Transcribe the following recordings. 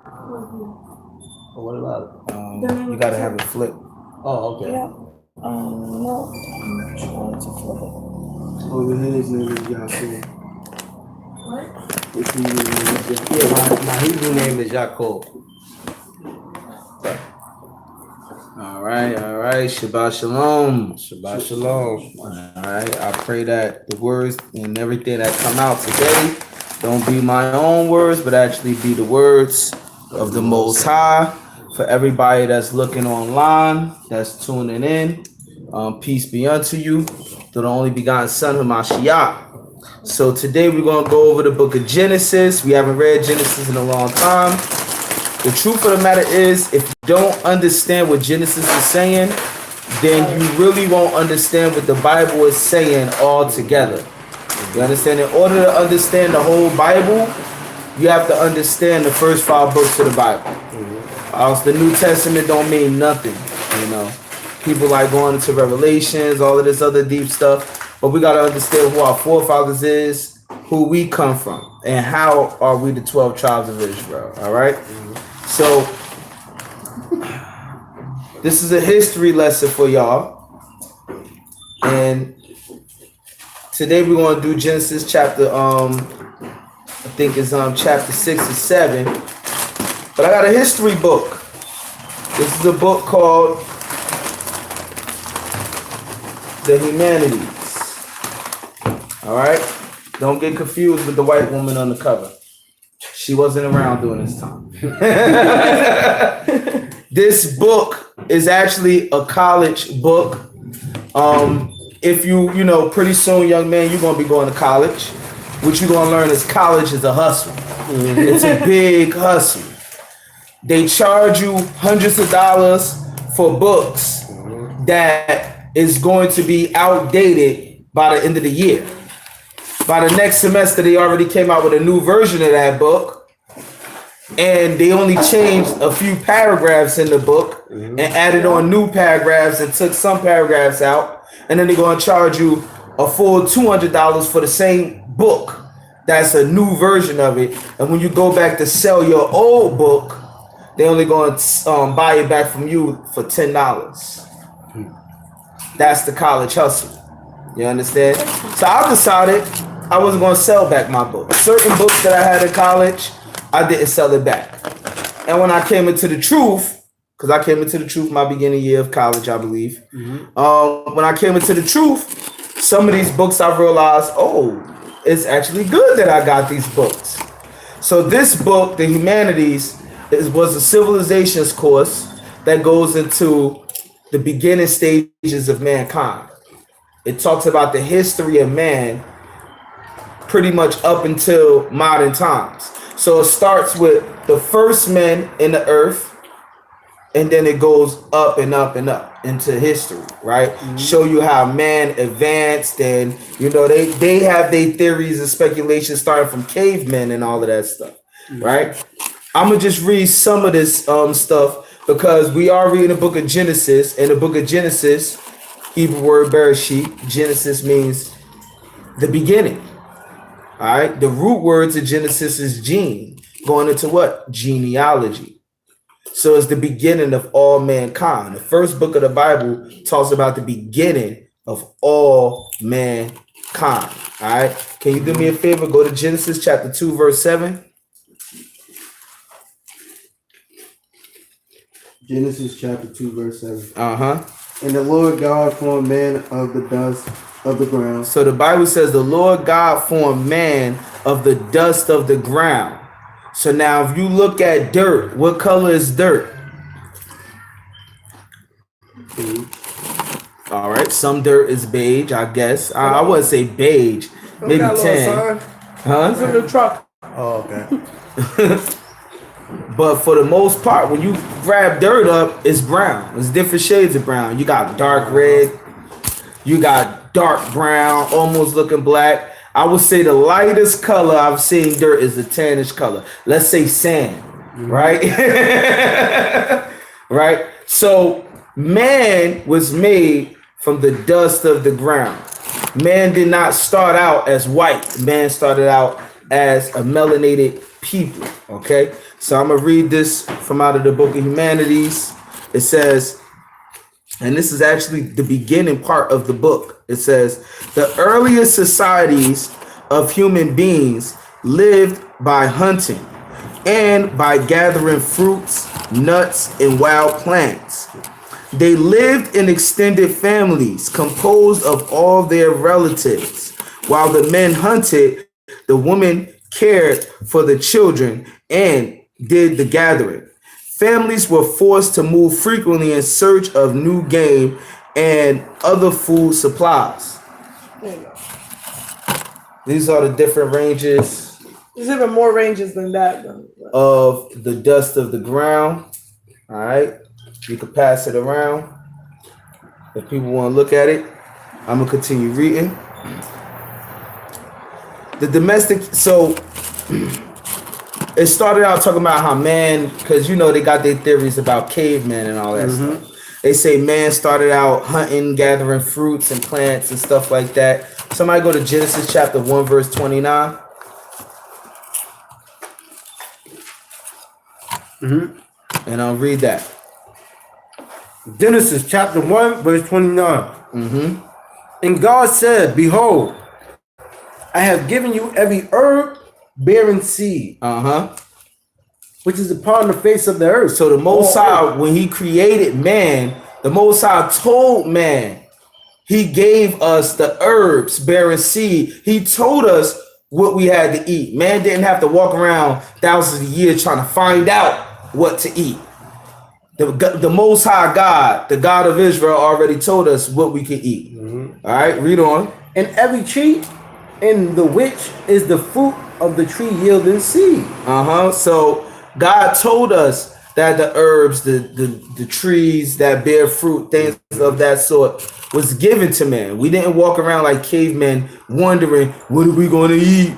What about You gotta have it flipped. Oh, okay. Yeah. No, I'm trying to flip it. Oh, his name is Yaakov. What? His name is Yaakov. Yeah, my Hebrew name is Jacob. All right. Shabbat shalom. Shabbat shalom. All right. I pray that the words and everything that come out today don't be my own words, but actually be the words of the Most High. For everybody that's looking online, that's tuning in, peace be unto you, through the only begotten Son of Mashiach. So today we're going to go over the book of Genesis. We haven't read Genesis in a long time. The truth of the matter is, if you don't understand what Genesis is saying, then you really won't understand what the Bible is saying altogether. You understand? In order to understand the whole Bible, you have to understand the first 5 books of the Bible. Else the New Testament don't mean nothing. You know, people like going into Revelations, all of this other deep stuff. But we got to understand who our forefathers is, who we come from, and how are we the 12 tribes of Israel. All right. So this is a history lesson for y'all, and today we're going to do Genesis chapter I think it's chapter 6 or 7. But I got a history book. This is a book called The Humanities. All right? Don't get confused with the white woman on the cover. She wasn't around during this time. This book is actually a college book. If you know, pretty soon, young man, you're going to be going to college. What you're going to learn is college is a hustle. It's a big hustle. They charge you hundreds of dollars for books that is going to be outdated by the end of the year. By the next semester, they already came out with a new version of that book. And they only changed a few paragraphs in the book and added on new paragraphs and took some paragraphs out. And then they're going to charge you a full $200 for the same book. That's a new version of it. And when you go back to sell your old book, they only going to buy it back from you for $10. That's the college hustle. You understand? So I decided I wasn't going to sell back my book. Certain books that I had in college, I didn't sell it back. And when I came into the truth, because I came into the truth my beginning year of college, I believe. When I came into the truth, some of these books I realized, oh, it's actually good that I got these books. So this book, The Humanities, was a civilizations course that goes into the beginning stages of mankind. It talks about the history of man pretty much up until modern times. So it starts with the first men in the earth, and then it goes up and up and up into history, right? Show you how man advanced, and you know they have their theories and speculations starting from cavemen and all of that stuff, right? I'm gonna just read some of this stuff because we are reading the book of Genesis. And the book of Genesis, Hebrew word Bereshit, Genesis means the beginning. All right, the root words of Genesis is gene, going into what? Genealogy. So it's the beginning of all mankind. The first book of the Bible talks about the beginning of all mankind. All right, can you do me a favor? Go to Genesis chapter 2, verse 7. Genesis chapter 2, verse 7. Uh-huh. And the Lord God formed man of the dust of the ground. So the Bible says the Lord God formed man of the dust of the ground. So now if you look at dirt, what color is dirt? Beige. All right, some dirt is beige, I guess. I wouldn't say beige, maybe tan. Huh? It's in the truck. Oh, okay. But for the most part, when you grab dirt up, it's brown. It's different shades of brown. You got dark red, you got dark brown, almost looking black. I would say the lightest color I've seen dirt is the tannish color. Let's say sand, right? Right? So man was made from the dust of the ground. Man did not start out as white. Man started out as a melanated people, okay? So I'm gonna read this from out of the Book of Humanities. It says, and this is actually the beginning part of the book. It says, the earliest societies of human beings lived by hunting and by gathering fruits, nuts, and wild plants. They lived in extended families composed of all their relatives. While the men hunted, the women cared for the children and did the gathering. Families were forced to move frequently in search of new game and other food supplies. There you go. These are the different ranges There's even more ranges than that, though. of the dust of the ground. All right. You can pass it around if people want to look at it. I'm going to continue reading. The domestic, so it started out talking about how man, because you know they got their theories about cavemen and all that stuff. They say man started out hunting, gathering fruits and plants and stuff like that. Somebody go to Genesis chapter 1, verse 29. And I'll read that. Genesis chapter 1, verse 29. And God said, behold, I have given you every herb bearing seed, which is upon the face of the earth. So the Most High, when he created man, the Most High told man, he gave us the herbs bearing seed. He told us what we had to eat. Man didn't have to walk around thousands of years trying to find out what to eat. The Most High God, the God of Israel, already told us what we could eat. All right, read on. And every tree in the which is the fruit of the tree yielding seed. So God told us that the herbs, the trees that bear fruit, things of that sort, was given to man. We didn't walk around like cavemen wondering, what are we going to eat?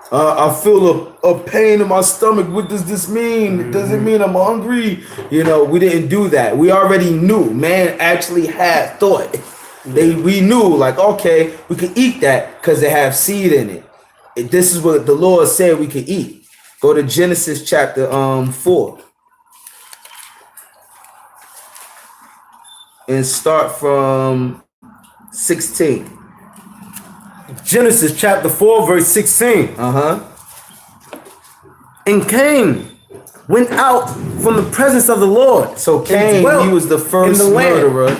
I feel a pain in my stomach. What does this mean? Does it mean I'm hungry? You know, we didn't do that. We already knew. Man actually had thought. We knew, like, okay, we could eat that because they have seed in it. This is what the Lord said we could eat. Go to Genesis chapter 4. And start from 16. Genesis chapter 4, verse 16. And Cain went out from the presence of the Lord. So Cain, he was the first murderer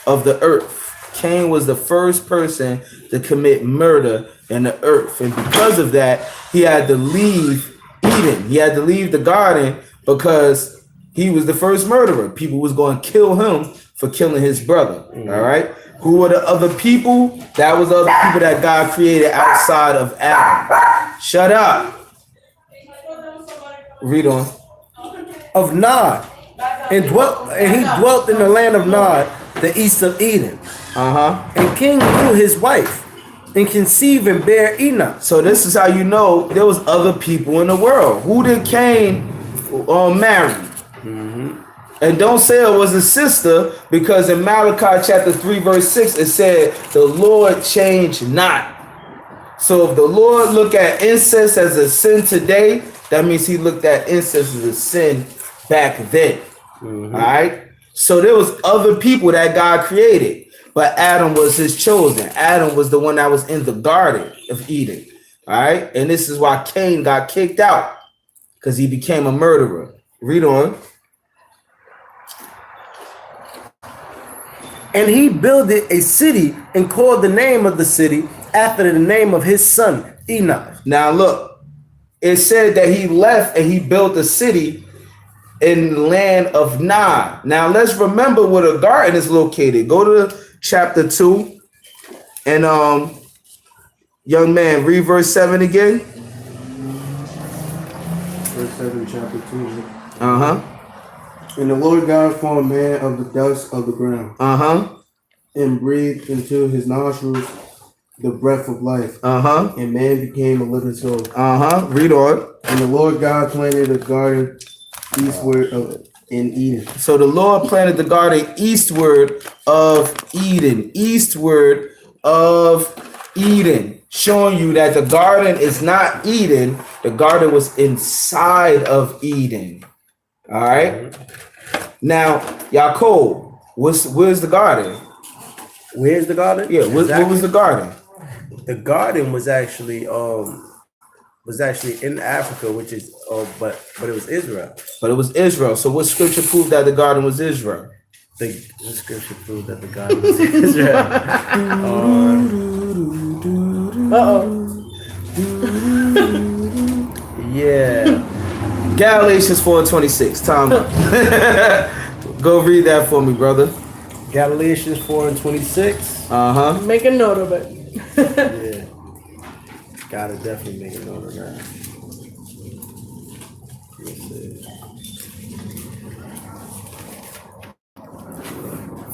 of the earth. Cain was the first person to commit murder in the earth. And because of that, he had to leave Eden. He had to leave the garden because he was the first murderer. People was going to kill him for killing his brother. All right. Who were the other people? That was the other people that God created outside of Adam. Shut up. Read on. Of Nod, and he dwelt in the land of Nod, the east of Eden. And Cain knew his wife, and conceived and bare Enoch. So this is how you know there was other people in the world. Who did Cain marry? And don't say it was a sister, because in Malachi chapter 3 verse 6 it said the Lord changed not. So if the Lord look at incest as a sin today, that means he looked at incest as a sin back then. All right. So there was other people that God created, but Adam was his chosen. Adam was the one that was in the garden of Eden. All right. And this is why Cain got kicked out, because he became a murderer. Read on. And he builded a city and called the name of the city after the name of his son Enoch. Now look, it said that he left and he built a city in the land of Nod. Now let's remember where the garden is located. Go to chapter 2 and young man, read verse 7 again. Verse 7, chapter 2. And the Lord God formed man of the dust of the ground, and breathed into his nostrils the breath of life, and man became a living soul. Read on. And the Lord God planted a garden eastward in Eden. So the Lord planted the garden eastward of Eden. Eastward of Eden, showing you that the garden is not Eden. The garden was inside of Eden. All right. Now, Yaakov, where's the garden? Where's the garden? Yeah, what was the garden? The garden was actually in Africa, which is but it was Israel. But it was Israel. So what scripture proved that the garden was Israel? The scripture proved that the garden was Israel. Yeah. Galatians 4:26. Time up. Go read that for me, brother. Galatians 4:26. Uh-huh. Make a note of it. Yeah. Gotta definitely make a note of that. Let's see.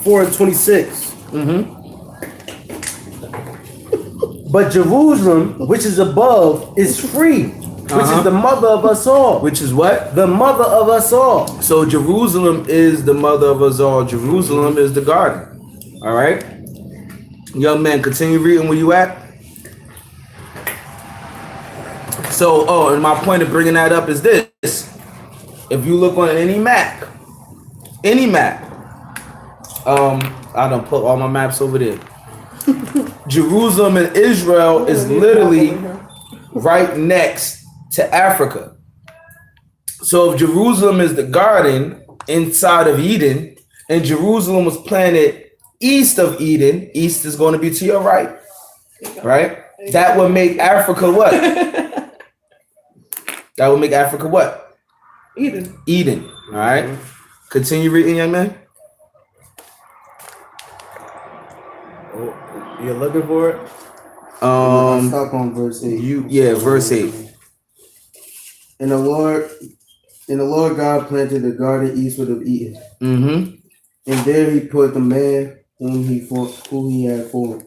4:26. But Jerusalem, which is above, is free, which is the mother of us all. Which is what? The mother of us all. So Jerusalem is the mother of us all. Jerusalem is the garden. All right. Young man, continue reading where you at. So, and my point of bringing that up is this. If you look on any map, I done put all my maps over there. Jerusalem and Israel is literally right next to Africa. So if Jerusalem is the garden inside of Eden, and Jerusalem was planted east of Eden, east is going to be to your right, right? That would make Africa what? That would make Africa what? Eden. Eden. All right. Continue reading, young man. Oh, you're looking for it? Stop on verse 8. Verse 8. And the Lord God planted the garden eastward of Eden. Mm-hmm. And there he put the man whom he had formed.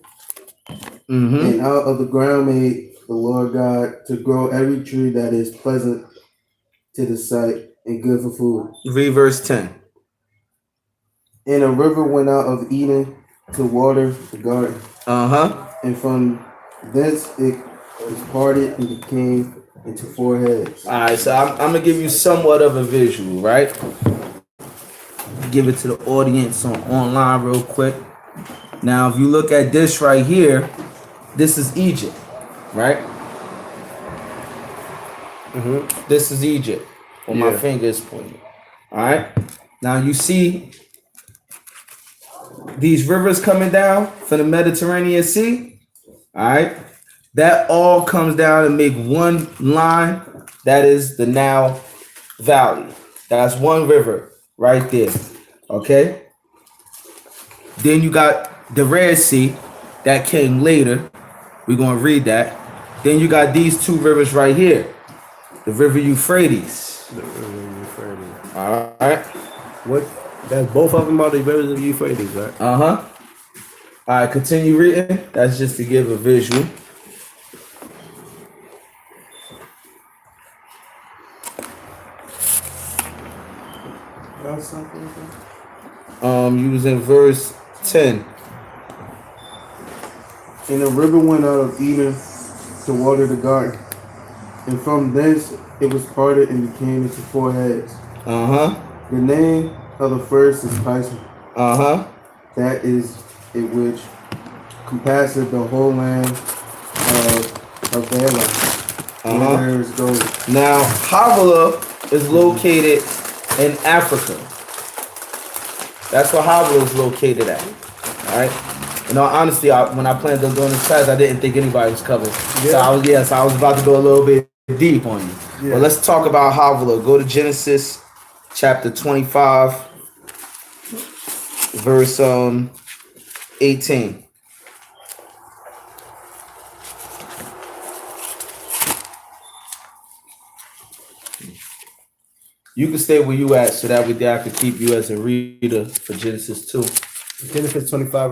Mm-hmm. And out of the ground made the Lord God to grow every tree that is pleasant to the sight and good for food. Read verse 10. And a river went out of Eden to water the garden. Uh-huh. And from thence it was parted and became into 4 heads. All right, so I'm going to give you somewhat of a visual, right? Give it to the audience online real quick. Now, if you look at this right here, this is Egypt, right? Mm-hmm. This is Egypt where my finger is pointing. All right. Now, you see these rivers coming down from the Mediterranean Sea. All right. That all comes down and make one line. That is the Nile Valley. That's one river right there. Okay. Then you got the Red Sea that came later. We're going to read that. Then you got these 2 rivers right here. The River Euphrates. The river Euphrates. All right. What? That's both of them are the rivers of Euphrates, right? Uh-huh. All right, continue reading. That's just to give a visual. You was in verse 10. And a river went out of Eden to water the garden. And from thence it was parted and became into 4 heads. Uh-huh. The name of the first is Pison. Uh-huh. That is it which compasseth the whole land of Bela. Uh-huh. There is gold. Now, Havilah is located in Africa. That's where Havilah is located at. All right. In all honesty, when I planned on doing this class, I didn't think anybody was covered. Yeah. So I was about to go a little bit deep on you. Yeah. But let's talk about Havilah. Go to Genesis chapter 25, verse 18. You can stay where you at so that way I could keep you as a reader for Genesis 2. Genesis 25,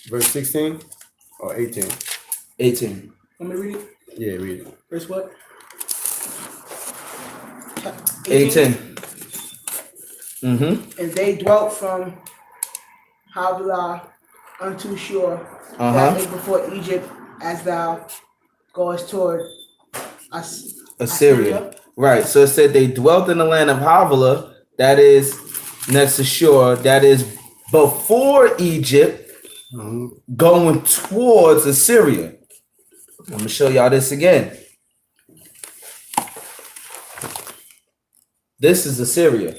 verse 16 or 18? 18. Let me read it. Yeah, read it. Verse what? 18. Mm-hmm. And they dwelt from Havilah unto shore that is before Egypt, as thou goest toward Assyria. Right. So it said they dwelt in the land of Havilah, that is next to shore, that is before Egypt, going towards Assyria. I'm gonna show y'all this again. This is Assyria,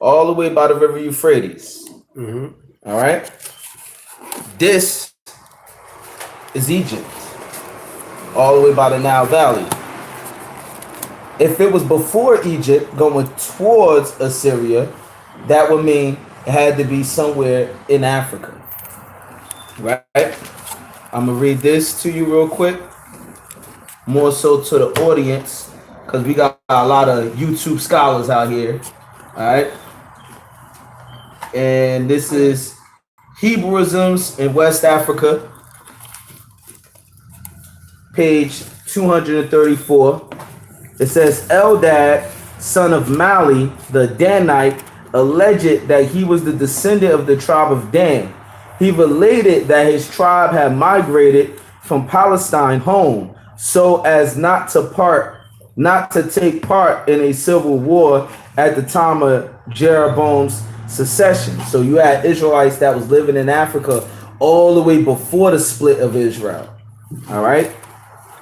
all the way by the river Euphrates. All right. This is Egypt, all the way by the Nile Valley. If it was before Egypt going towards Assyria, that would mean it had to be somewhere in Africa. Right? I'm going to read this to you real quick. More so to the audience, because we got a lot of YouTube scholars out here. All right? And this is Hebrewisms in West Africa, page 234. It says, Eldad, son of Mali, the Danite, alleged that he was the descendant of the tribe of Dan. He related that his tribe had migrated from Palestine home so as not to take part in a civil war at the time of Jeroboam's secession. So you had Israelites that was living in Africa all the way before the split of Israel. All right.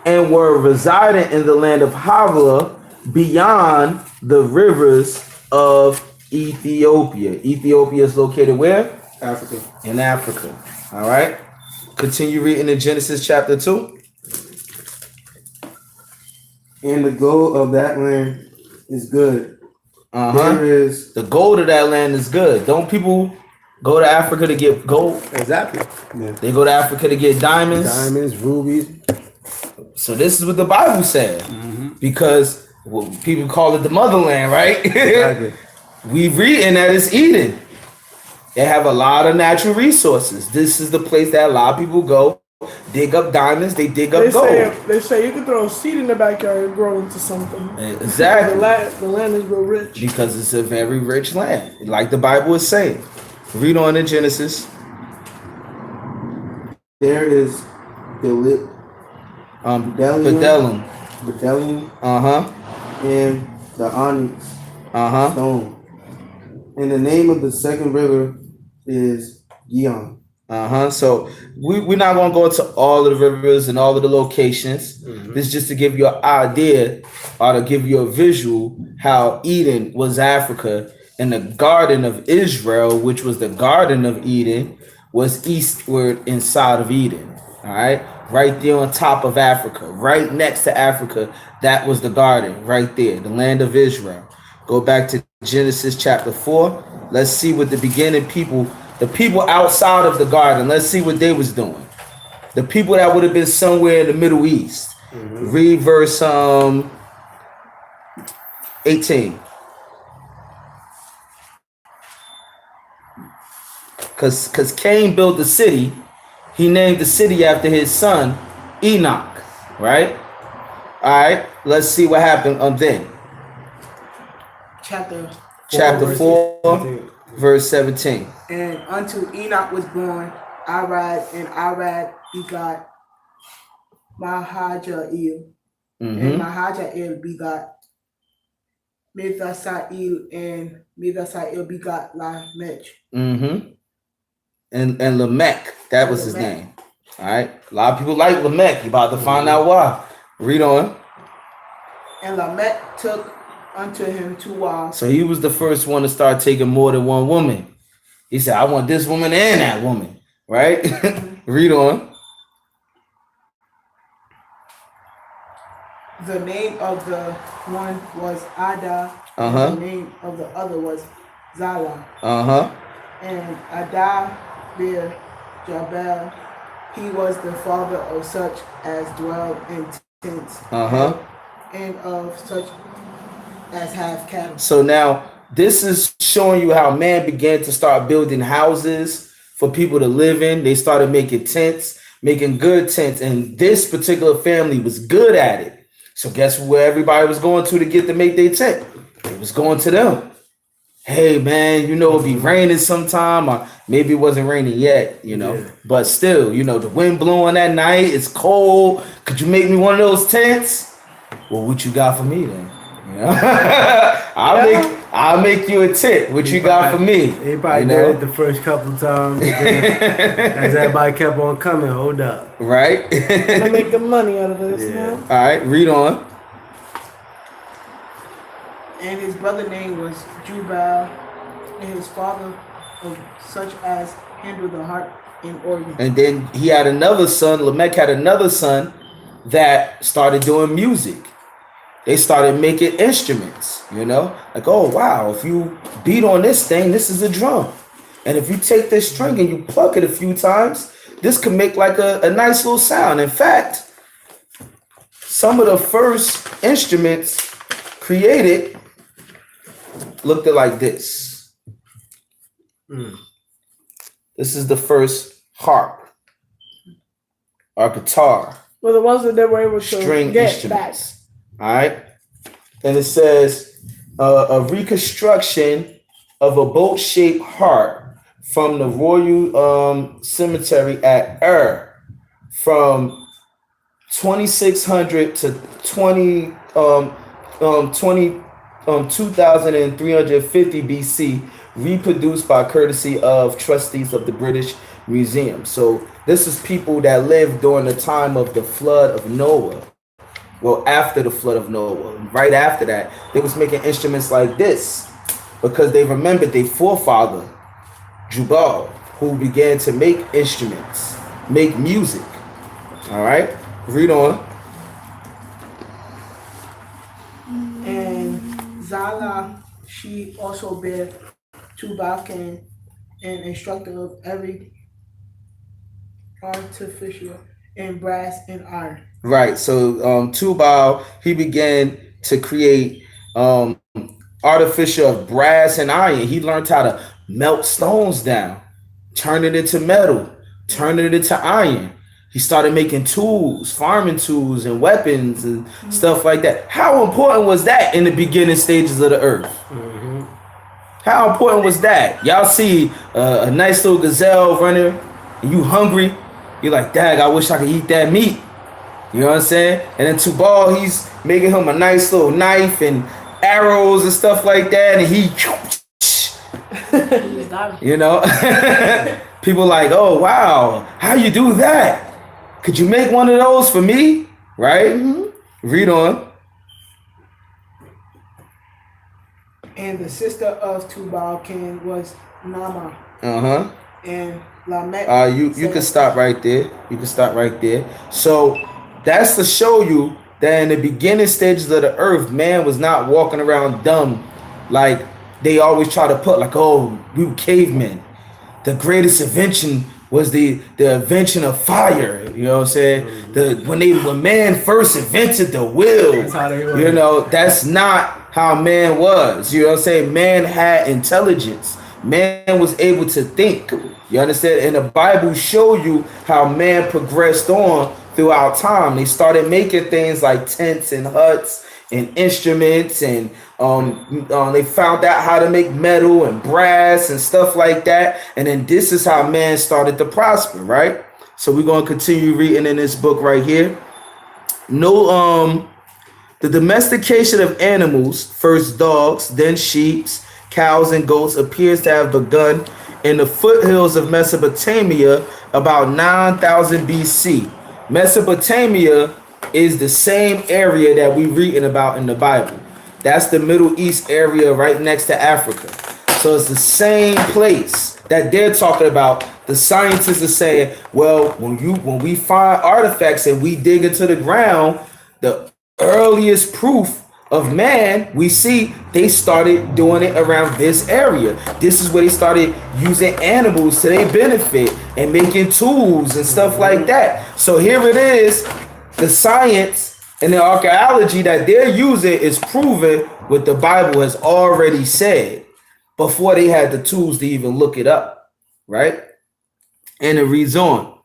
And were residing in the land of Havilah beyond the rivers of Ethiopia. Ethiopia is located where? Africa. In Africa. All right. Continue reading in Genesis chapter 2. And the gold of that land is good. There is the gold of that land is good. Don't people go to Africa to get gold? Exactly. yeah. They go to Africa to get diamonds. Diamonds, rubies. So this is what the Bible said, because people call it the motherland, right? Exactly. We reading that it's Eden. They have a lot of natural resources. This is the place that a lot of people go, dig up diamonds, they dig up gold. They say you can throw a seed in the backyard and grow into something. Exactly. The land is real rich. Because it's a very rich land, like the Bible is saying. Read on in Genesis. There is Bdellium. And the onyx stone. And the name of the second river is Gihon. So we're not going to go into all of the rivers and all of the locations. This is just to give you an idea or to give you a visual how Eden was Africa, and the Garden of Israel, which was the Garden of Eden, was eastward inside of Eden. All right. Right there on top of Africa, right next to Africa. That was the garden right there, the land of Israel. Go back to Genesis chapter 4. Let's see what the beginning people, the people outside of the garden, let's see what they was doing. The people that would have been somewhere in the Middle East. Read verse 18. Because Cain built the city. He named the city after his son, Enoch, right? All right, let's see what happened then. Chapter 4, verse 17. And unto Enoch was born Arad, and Arad begot Mahajael, and Mahajael begot Methasael, and Methasael begot Lamech. And Lamech, that was his name. All right. A lot of people like Lamech. You're about to find out why. Read on. And Lamech took unto him 2 wives. So he was the first one to start taking more than one woman. He said, I want this woman and that woman. Right? Read on. The name of the one was Ada. And the name of the other was Zala. And Ada bare Jabal. He was the father of such as dwell in tents, and of such as have cattle. So now this is showing you how man began to start building houses for people to live in. They started making tents, making good tents, and this particular family was good at it. So guess where everybody was going to get to make their tent? It was going to them. hey man, it'll be raining sometime, or maybe it wasn't raining yet, but still, the wind blowing that night, it's cold. Could you make me one of those tents? Well, what you got for me then? I'll make you a tent. What you got for me? He probably did it the first couple times. As everybody kept on coming, hold up. Right? I'm making money out of this now. All right, read on. And his brother name was Jubal, and his father of such as handled the harp and organ. And then he had another son. Lamech had another son that started doing music. They started making instruments, like, oh wow, if you beat on this thing, this is a drum. And if you take this string and you pluck it a few times, this can make like a nice little sound. In fact, some of the first instruments created looked like this. This is the first harp or guitar. Well, the ones that they were able to string get instruments. Back. All right. And it says a reconstruction of a boat-shaped harp from the Royal Cemetery at Ur from 2600 to 2350 BC, reproduced by courtesy of trustees of the British Museum. So this is people that lived during the time of the flood of Noah. Well, after the flood of Noah, right after that, they was making instruments like this because they remembered their forefather, Jubal, who began to make instruments, make music. All right, read on. And Zala, she also bare Tubal-Cain, an instructor of every artificial in brass and iron. Right. So Tubal, he began to create artificial of brass and iron. He learned how to melt stones down, turn it into metal, turn it into iron. He started making tools, farming tools and weapons and stuff like that. How important was that in the beginning stages of the earth? How important was that? Y'all see a nice little gazelle running and you hungry. You're like, dang, I wish I could eat that meat. You know what I'm saying? And then Tubal, he's making him a nice little knife and arrows and stuff like that. And he, people like, oh, wow, how you do that? Could you make one of those for me? Right? Read on. And the sister of Tubal-Cain was Nama. And Lamech. You can stop right there. You can stop right there. So that's to show you that in the beginning stages of the earth, man was not walking around dumb like they always try to put, like, oh, we were cavemen. The greatest invention was the invention of fire. You know what I'm saying? When man first invented the wheel, that's not how man was. You know what I'm saying? Man had intelligence. Man was able to think. You understand? And the Bible show you how man progressed on throughout time. They started making things like tents and huts and instruments, and they found out how to make metal and brass and stuff like that. And then this is how man started to prosper, right? So we're going to continue reading in this book right here. The domestication of animals, first dogs, then sheep, cows, and goats, appears to have begun in the foothills of Mesopotamia about 9,000 BC. Mesopotamia is the same area that we reading about in the Bible. That's the Middle East area right next to Africa. So it's the same place that they're talking about. The scientists are saying, well, when we find artifacts and we dig into the ground, the earliest proof of man, we see they started doing it around this area. This is where they started using animals to their benefit and making tools and stuff like that. So here it is, the science and the archaeology that they're using is proving what the Bible has already said before they had the tools to even look it up, right? And it reads on.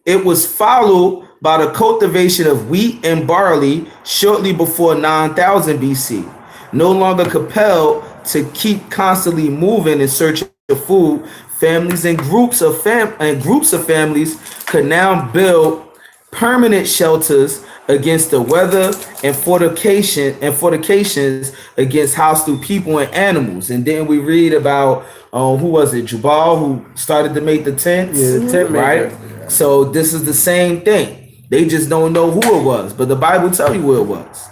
It was followed by the cultivation of wheat and barley shortly before 9000 BC. No longer compelled to keep constantly moving in search of food, families and groups of families could now build permanent shelters against the weather and fortifications against hostile people and animals. And then we read about who was it, Jubal, who started to make the tents. Yeah, the tent right? maker. So this is the same thing. They just don't know who it was, but the Bible tell you who it was.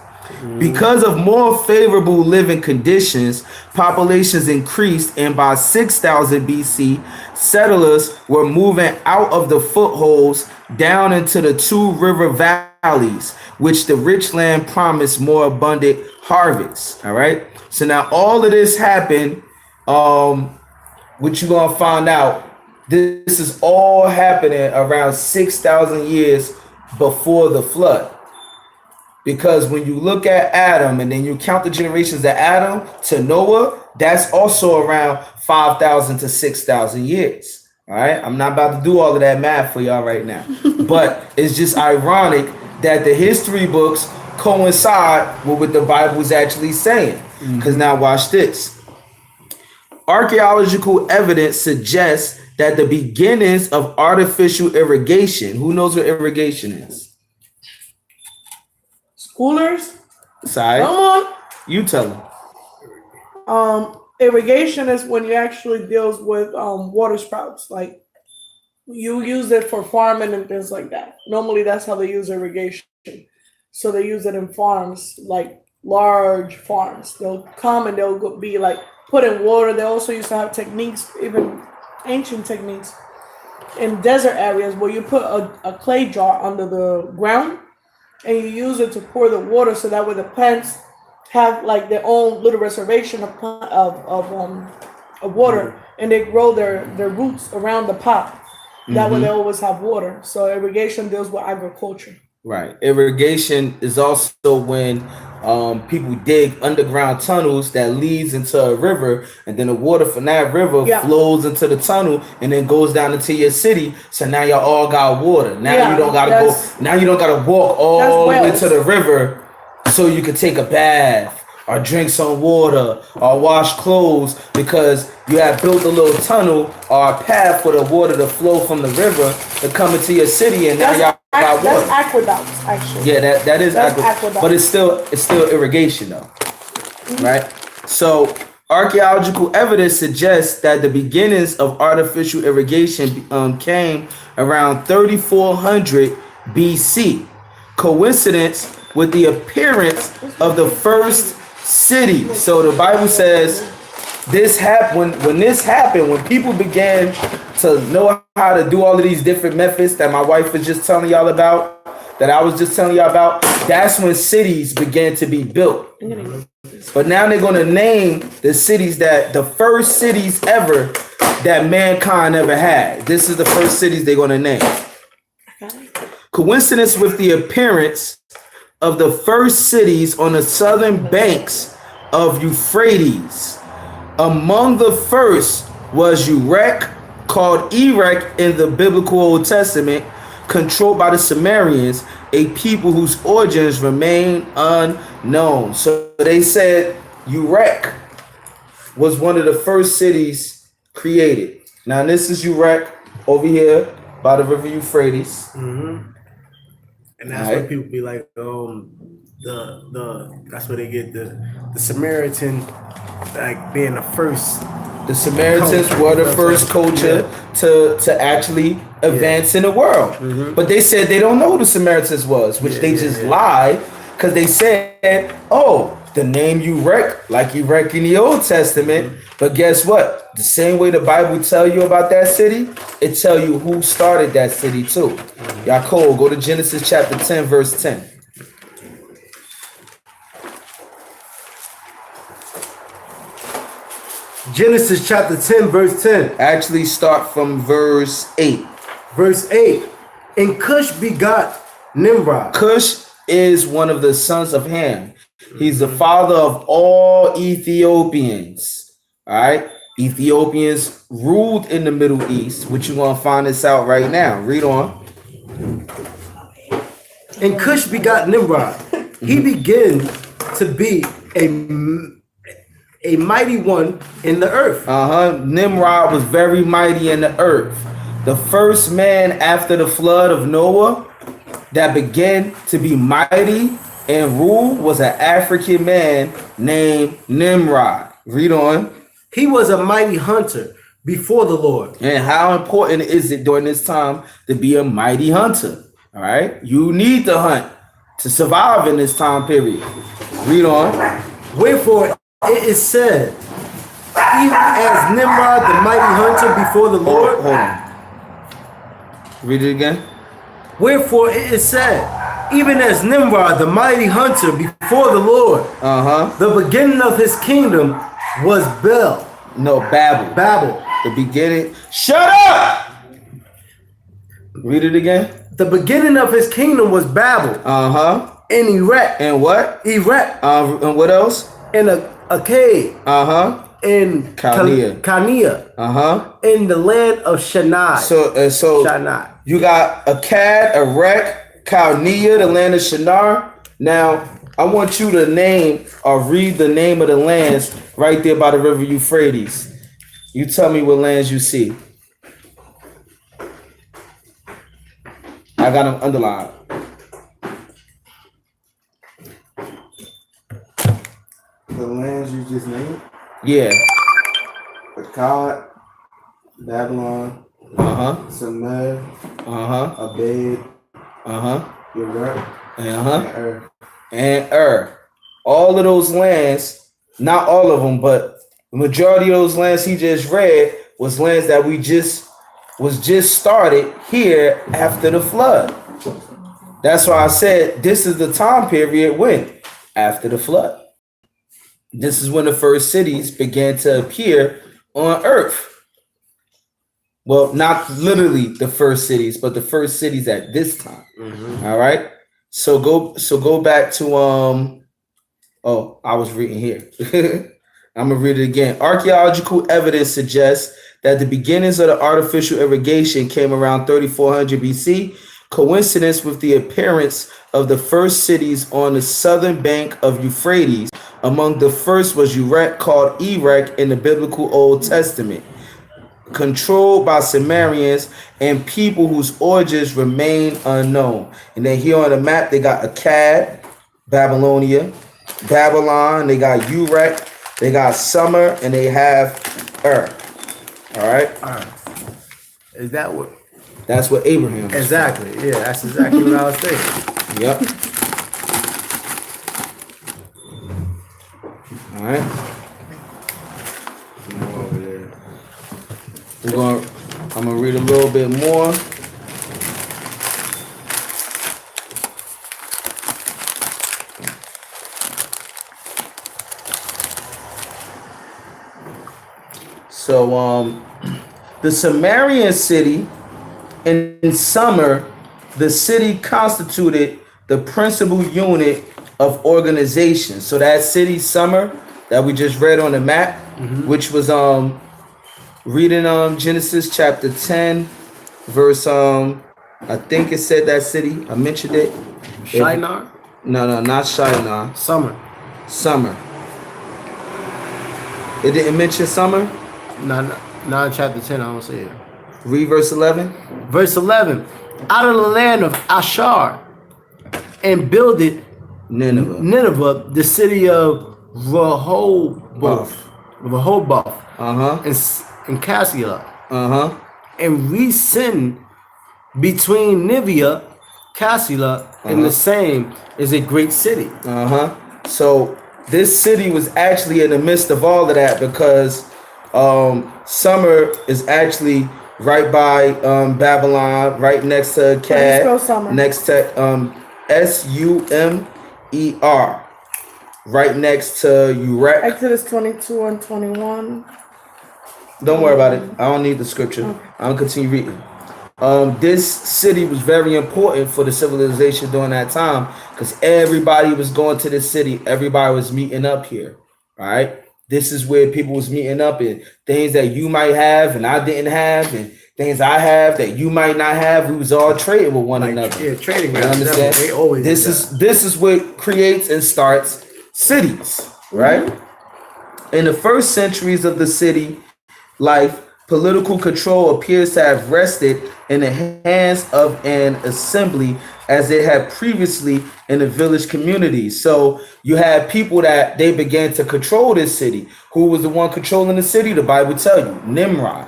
Because of more favorable living conditions, populations increased, and by 6000 BC, settlers were moving out of the footholds down into the two river valleys, which the rich land promised more abundant harvests. All right. So now all of this happened. What you gonna find out? This is all happening around 6,000 years before the flood. Because when you look at Adam and then you count the generations of Adam to Noah, that's also around 5,000 to 6,000 years. All right. I'm not about to do all of that math for y'all right now, but it's just ironic that the history books coincide with what the Bible is actually saying. Because now watch this. Archaeological evidence suggests that the beginnings of artificial irrigation. Who knows what irrigation is? Schoolers? Sorry. Come on. You tell them. Irrigation is when you actually deals with water sprouts. Like you use it for farming and things like that. Normally that's how they use irrigation. So they use it in farms, like large farms. They'll come and they'll be like put in water. They also used to have techniques, even ancient techniques, in desert areas where you put a clay jar under the ground and you use it to pour the water so that way the plants have like their own little reservation of water, and they grow their roots around the pot. That way they always have water. So irrigation deals with agriculture. Right. Irrigation is also when people dig underground tunnels that leads into a river, and then the water from that river flows into the tunnel and then goes down into your city. So now y'all all got water. Now you don't gotta go. Now you don't gotta walk all the way to the river so you can take a bath or drink some water or wash clothes, because you have built a little tunnel or a path for the water to flow from the river to come into your city, and now y'all got water. That's aqueducts, actually. Yeah, that is aqueduct, but it's still irrigation though, right? So archaeological evidence suggests that the beginnings of artificial irrigation came around 3400 BC. Coincidence with the appearance of the first city. So the Bible says this happened when people began to know how to do all of these different methods that my wife was just telling y'all about, that I was just telling y'all about. That's when cities began to be built. But now they're going to name the cities, that the first cities ever that mankind ever had. This is the first cities they're going to name. Coincidence with the appearance of the first cities on the southern banks of Euphrates. Among the first was Uruk, called Erech in the biblical Old Testament, controlled by the Sumerians, a people whose origins remain unknown. So they said Uruk was one of the first cities created. Now this is Uruk over here by the river Euphrates. And that's where people be like, that's where they get the Samaritan, like being the first. The Samaritans were the first culture to actually advance in the world. But they said they don't know who the Samaritans was, which they just lied, because they said, oh, the name Uruk, like Uruk in the Old Testament. But guess what? The same way the Bible tell you about that city, it tell you who started that city too. Yaakov, go to Genesis chapter 10, verse 10. Genesis chapter 10, verse 10. Actually start from verse 8. Verse 8. And Cush begot Nimrod. Cush is one of the sons of Ham. He's the father of all Ethiopians. All right. Ethiopians ruled in the Middle East, which you're going to find this out right now. Read on. And Cush begot Nimrod. He began to be a mighty one in the earth. Nimrod was very mighty in the earth. The first man after the flood of Noah that began to be mighty and rule was an African man named Nimrod. Read on. He was a mighty hunter before the Lord. And how important is it during this time to be a mighty hunter? All right. You need to hunt to survive in this time period. Read on. Wherefore it is said, even as Nimrod, the mighty hunter before the Lord. Hold on. Read it again. Wherefore it is said, even as Nimrod, the mighty hunter before the Lord. The beginning of his kingdom was Babel. Babel. The beginning. Shut up! Read it again. The beginning of his kingdom was Babel. And Erech. And what? Erech. And what else? And a cave. In Chaldea. In the land of Shinar. So Shinar. You got Akkad, Erech, Chaldea, the land of Shinar. Now, I want you to name or read the name of the lands right there by the river Euphrates. You tell me what lands you see. I got them underlined. The lands you just named? Yeah. Akkad, Babylon, Sumer, Abed, Erech, and all of those lands, not all of them, but the majority of those lands he just read was lands that was just started here after the flood. That's why I said this is the time period when after the flood. This is when the first cities began to appear on earth. Well, not literally the first cities, but the first cities at this time. All right. So go back to I was reading here. I'm gonna read it again. Archaeological evidence suggests that the beginnings of the artificial irrigation came around 3400 BC, coincidence with the appearance of the first cities on the southern bank of Euphrates. Among the first was Erech, called Erech in the biblical Old Testament, controlled by Sumerians and people whose origins remain unknown. And then here on the map, they got Akkad, Babylonia, Babylon, they got Erech, they got Sumer, and they have All right? Is that what? That's what Abraham was. Exactly. Yeah, that's exactly what I was thinking. Yep. All right. Over there. I'm gonna read a little bit more. So the Sumerian city in Sumer, the city constituted the principal unit of organization. So that city Sumer that we just read on the map, which was reading Genesis chapter 10, verse I think it said that city. I mentioned it. Shinar? No, not Shinar. Sumer. It didn't mention Sumer? No, in chapter 10, I don't see it. Read verse 11. Verse 11. Out of the land of Ashar, and Nineveh, the city of Rehoboth, and Cassia, and Resen between Nivea, Cassia, and the same is a great city. So this city was actually in the midst of all of that because Sumer is actually right by Babylon, right next to Akkad, next to Sumer, right next to Erech. Exodus 22 and 21. Don't worry about it. I don't need the scripture. Okay. I'll continue reading. This city was very important for the civilization during that time because everybody was going to this city. Everybody was meeting up here. All right. This is where people was meeting up, and things that you might have and I didn't have, and things I have that you might not have. We was all trading with one another. Yeah, trading. You understand? They always this is what creates and starts cities, right? In the first centuries of the city life, political control appears to have rested in the hands of an assembly as it had previously in the village communities. So you had people that they began to control this city. Who was the one controlling the city? The Bible tell you, Nimrod.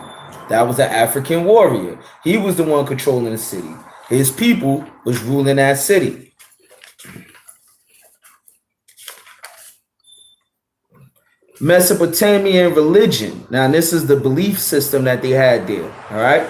That was an African warrior. He was the one controlling the city. His people was ruling that city. Mesopotamian religion. Now, this is the belief system that they had there. All right.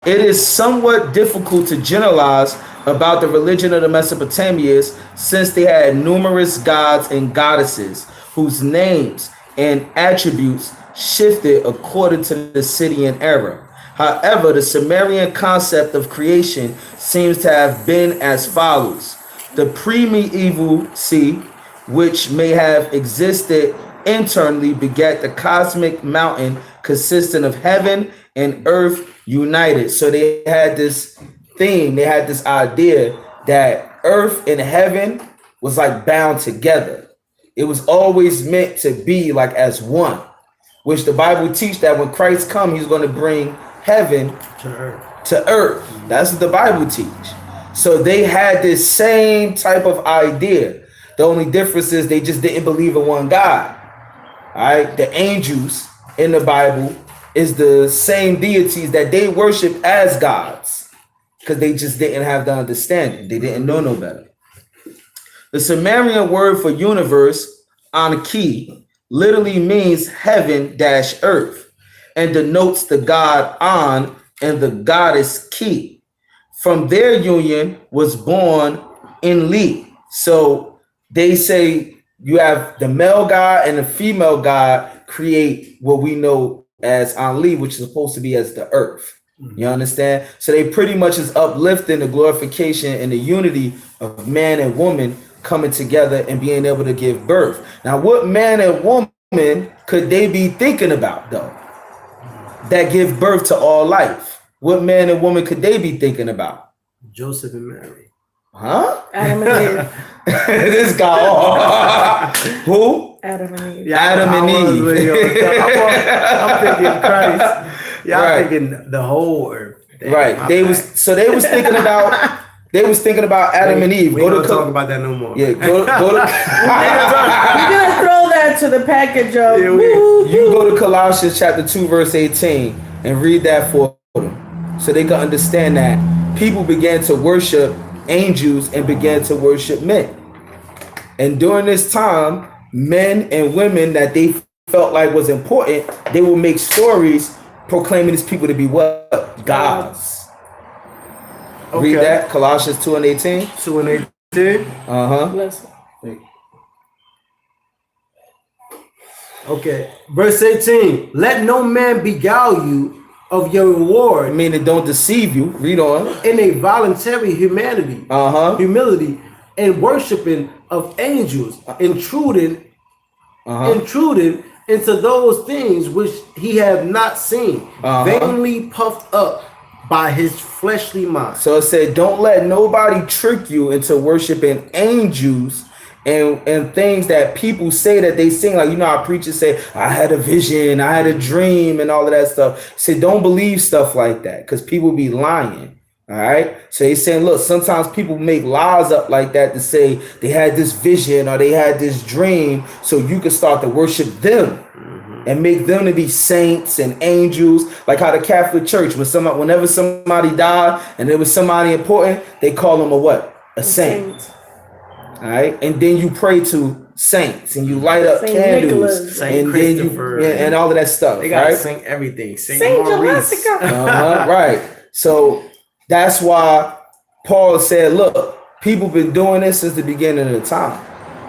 It is somewhat difficult to generalize about the religion of the Mesopotamians since they had numerous gods and goddesses whose names and attributes shifted according to the Scythian era. However, the Sumerian concept of creation seems to have been as follows. The pre-medieval sea, which may have existed internally, begat the cosmic mountain consisting of heaven and earth united. So they had this thing, they had this idea that earth and heaven was like bound together. It was always meant to be like as one, which the Bible teach that when Christ comes, he's going to bring heaven to earth. That's what the Bible teach. So they had this same type of idea. The only difference is they just didn't believe in one God. All right, the angels in the Bible is the same deities that they worship as gods because they just didn't have the understanding. They didn't know no better. The Sumerian word for universe, Anki, literally means heaven-earth and denotes the god An and the goddess Ki. From their union was born Enli. So they say you have the male god and the female god create what we know as Enli, which is supposed to be as the earth. You understand? So they pretty much is uplifting the glorification and the unity of man and woman coming together and being able to give birth. Now, what man and woman could they be thinking about, though, that give birth to all life? What man and woman could they be thinking about? Joseph and Mary. Huh? Adam and Eve. This guy. Who? Adam and Eve. Yeah, Adam and Eve. I'm thinking Christ. Yeah, Right. I'm thinking the whole earth. Damn, Right. They was thinking about Adam and Eve. We don't talk about that no more. Yeah, go to We're gonna throw that to the package of you go to Colossians chapter 2, verse 18 and read that for them so they can understand that people began to worship angels and began to worship men. And during this time, men and women that they felt like was important, they will make stories proclaiming these people to be what? Gods. Okay. Read that, Colossians 2 and 18. 2 and 18. Listen. Okay. Verse 18. Let no man beguile you of your reward. I mean, it don't deceive you. Read on. In a voluntary humility, and worshiping of angels, intruding into those things which he have not seen, vainly puffed up by his fleshly mind. So it said, don't let nobody trick you into worshiping angels and things that people say that they sing. Like, you know how preachers say, I had a vision, I had a dream, and all of that stuff. Say, don't believe stuff like that because people be lying. All right. So he's saying, look, sometimes people make lies up like that to say they had this vision or they had this dream so you can start to worship them and make them to be saints and angels. Like how the Catholic Church, whenever somebody died and there was somebody important, they call them a what? A saint. All right. And then you pray to saints and you light up Saint candles. Nicholas. Saint And then Christopher. and all of that stuff. They gotta right? sing everything. Saint Maurice. Right. So that's why Paul said, look, people been doing this since the beginning of the time.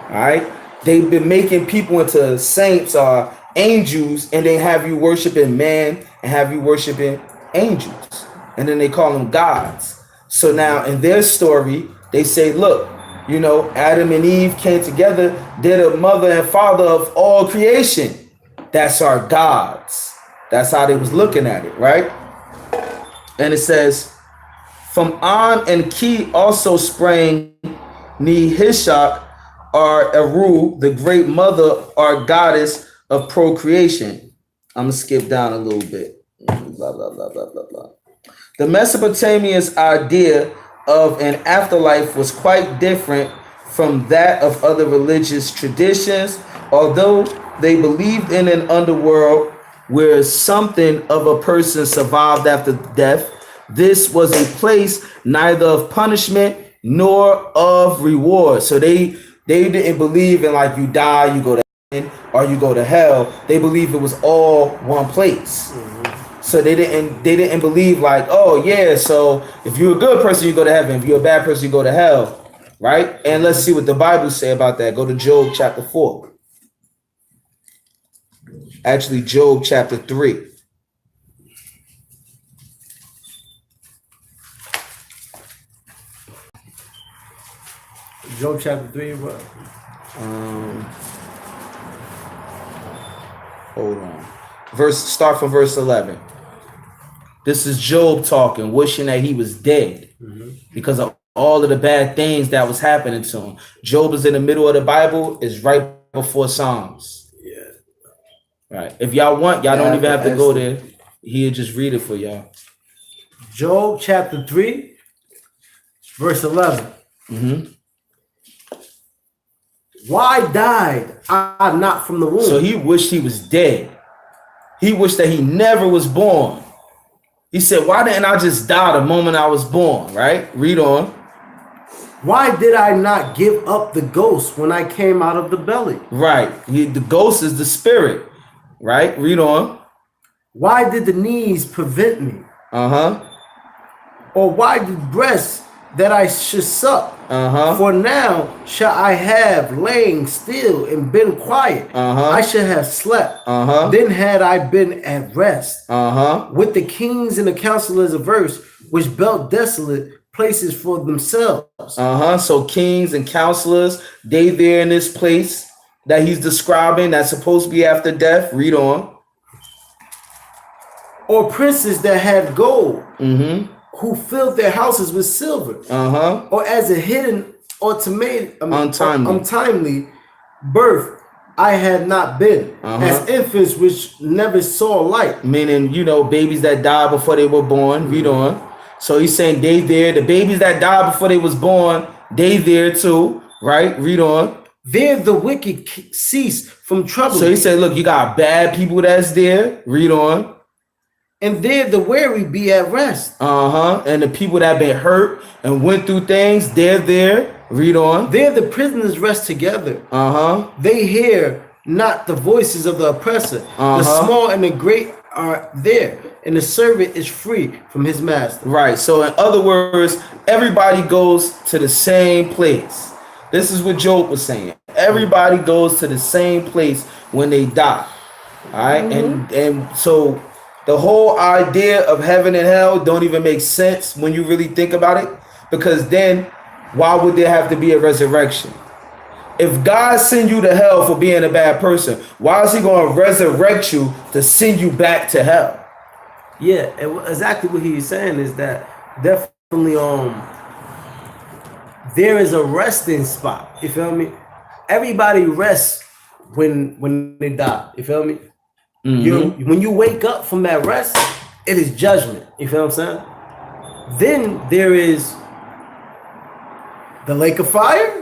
All right. They've been making people into saints or angels, and they have you worshiping man and have you worshiping angels. And then they call them gods. So now in their story, they say, look, you know, Adam and Eve came together, they're the mother and father of all creation. That's our gods. That's how they was looking at it, right? And it says, from An and Ki also sprang Nehishak, or Eru, the great mother or goddess of procreation. I'm gonna skip down a little bit. Blah blah blah blah blah blah. The Mesopotamians' idea of an afterlife was quite different from that of other religious traditions, although they believed in an underworld where something of a person survived after death. This was a place neither of punishment nor of reward. So they didn't believe in like you die, you go to heaven, or you go to hell. They believed it was all one place. So they didn't believe like, oh yeah, so if you're a good person, you go to heaven. If you're a bad person, you go to hell. Right? And let's see what the Bible say about that. Go to Job chapter 4. Actually, Job chapter 3. Job chapter 3, what? Hold on. Start from verse 11. This is Job talking, wishing that he was dead because of all of the bad things that was happening to him. Job is in the middle of the Bible, is right before Psalms. Yeah. Right. If y'all want, y'all don't even have to go there. He'll just read it for y'all. Job chapter 3, verse 11. Why died I not from the womb? So he wished he was dead. He wished that he never was born. He said, why didn't I just die the moment I was born? Right? Read on. Why did I not give up the ghost when I came out of the belly? Right. The ghost is the spirit. Right? Read on. Why did the knees prevent me? Or why did breasts that I should suck? For now shall I have lain still and been quiet. I should have slept. Then had I been at rest. With the kings and the counselors of earth, which built desolate places for themselves. So kings and counselors, they there in this place that he's describing that's supposed to be after death. Read on. Or princes that had gold. Who filled their houses with silver, or as a hidden or untimely birth, I had not been, as infants which never saw light. Meaning, babies that died before they were born. Read on. So he's saying they there. The babies that died before they was born, they there too. Right? Read on. There the wicked cease from trouble. So he said, look, you got bad people that's there. Read on. And there the weary be at rest. And the people that been hurt and went through things, they're there. Read on. There the prisoners rest together. They hear not the voices of the oppressor. The small and the great are there, and the servant is free from his master. Right. So in other words, everybody goes to the same place. This is what Job was saying. Everybody goes to the same place when they die. All right. And so the whole idea of heaven and hell don't even make sense when you really think about it, because then why would there have to be a resurrection? If God send you to hell for being a bad person, why is he going to resurrect you to send you back to hell? Yeah, and exactly what he's saying is that definitely there is a resting spot. You feel me? Everybody rests when they die. You feel me? When you wake up from that rest, it is judgment. You feel what I'm saying? Then there is the lake of fire,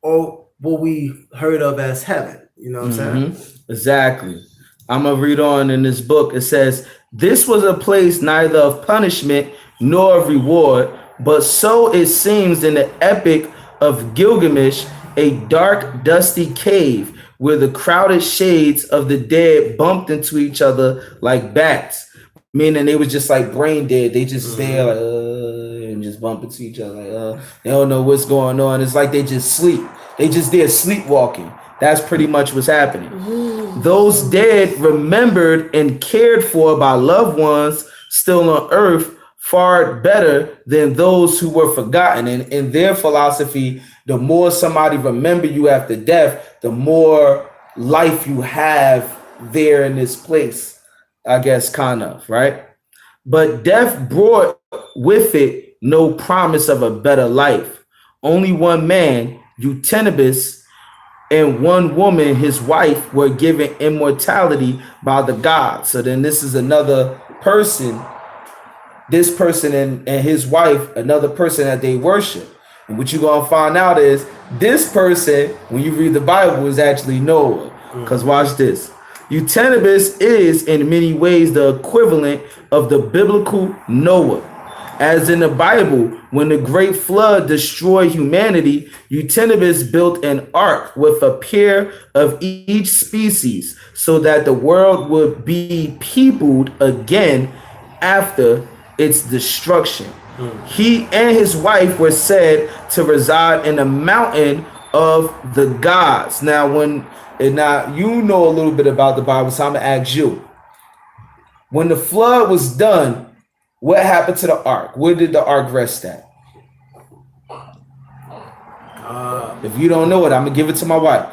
or what we heard of as heaven. You know what I'm saying? Exactly. I'm going to read on in this book. It says, this was a place neither of punishment nor of reward, but so it seems in the epic of Gilgamesh, a dark, dusty cave where the crowded shades of the dead bumped into each other like bats, meaning they was just like brain dead. They just there like, and just bump into each other. Like, they don't know what's going on. It's like they just sleep. They just there sleepwalking. That's pretty much what's happening. Those dead remembered and cared for by loved ones still on earth fared better than those who were forgotten. And in their philosophy, the more somebody remember you after death, the more life you have there in this place, I guess, kind of, right? But death brought with it no promise of a better life. Only one man, Eutenebus, and one woman, his wife, were given immortality by the gods. So then this is another person, this person and his wife, another person that they worship. And what you're going to find out is this person, when you read the Bible, is actually Noah. Because watch this. Eutenebus is in many ways the equivalent of the biblical Noah. As in the Bible, when the great flood destroyed humanity, Eutenebus built an ark with a pair of each species so that the world would be peopled again after its destruction. He and his wife were said to reside in a mountain of the gods. Now, now you know a little bit about the Bible, so I'm gonna ask you. When the flood was done, what happened to the ark? Where did the ark rest at? If you don't know it, I'm gonna give it to my wife.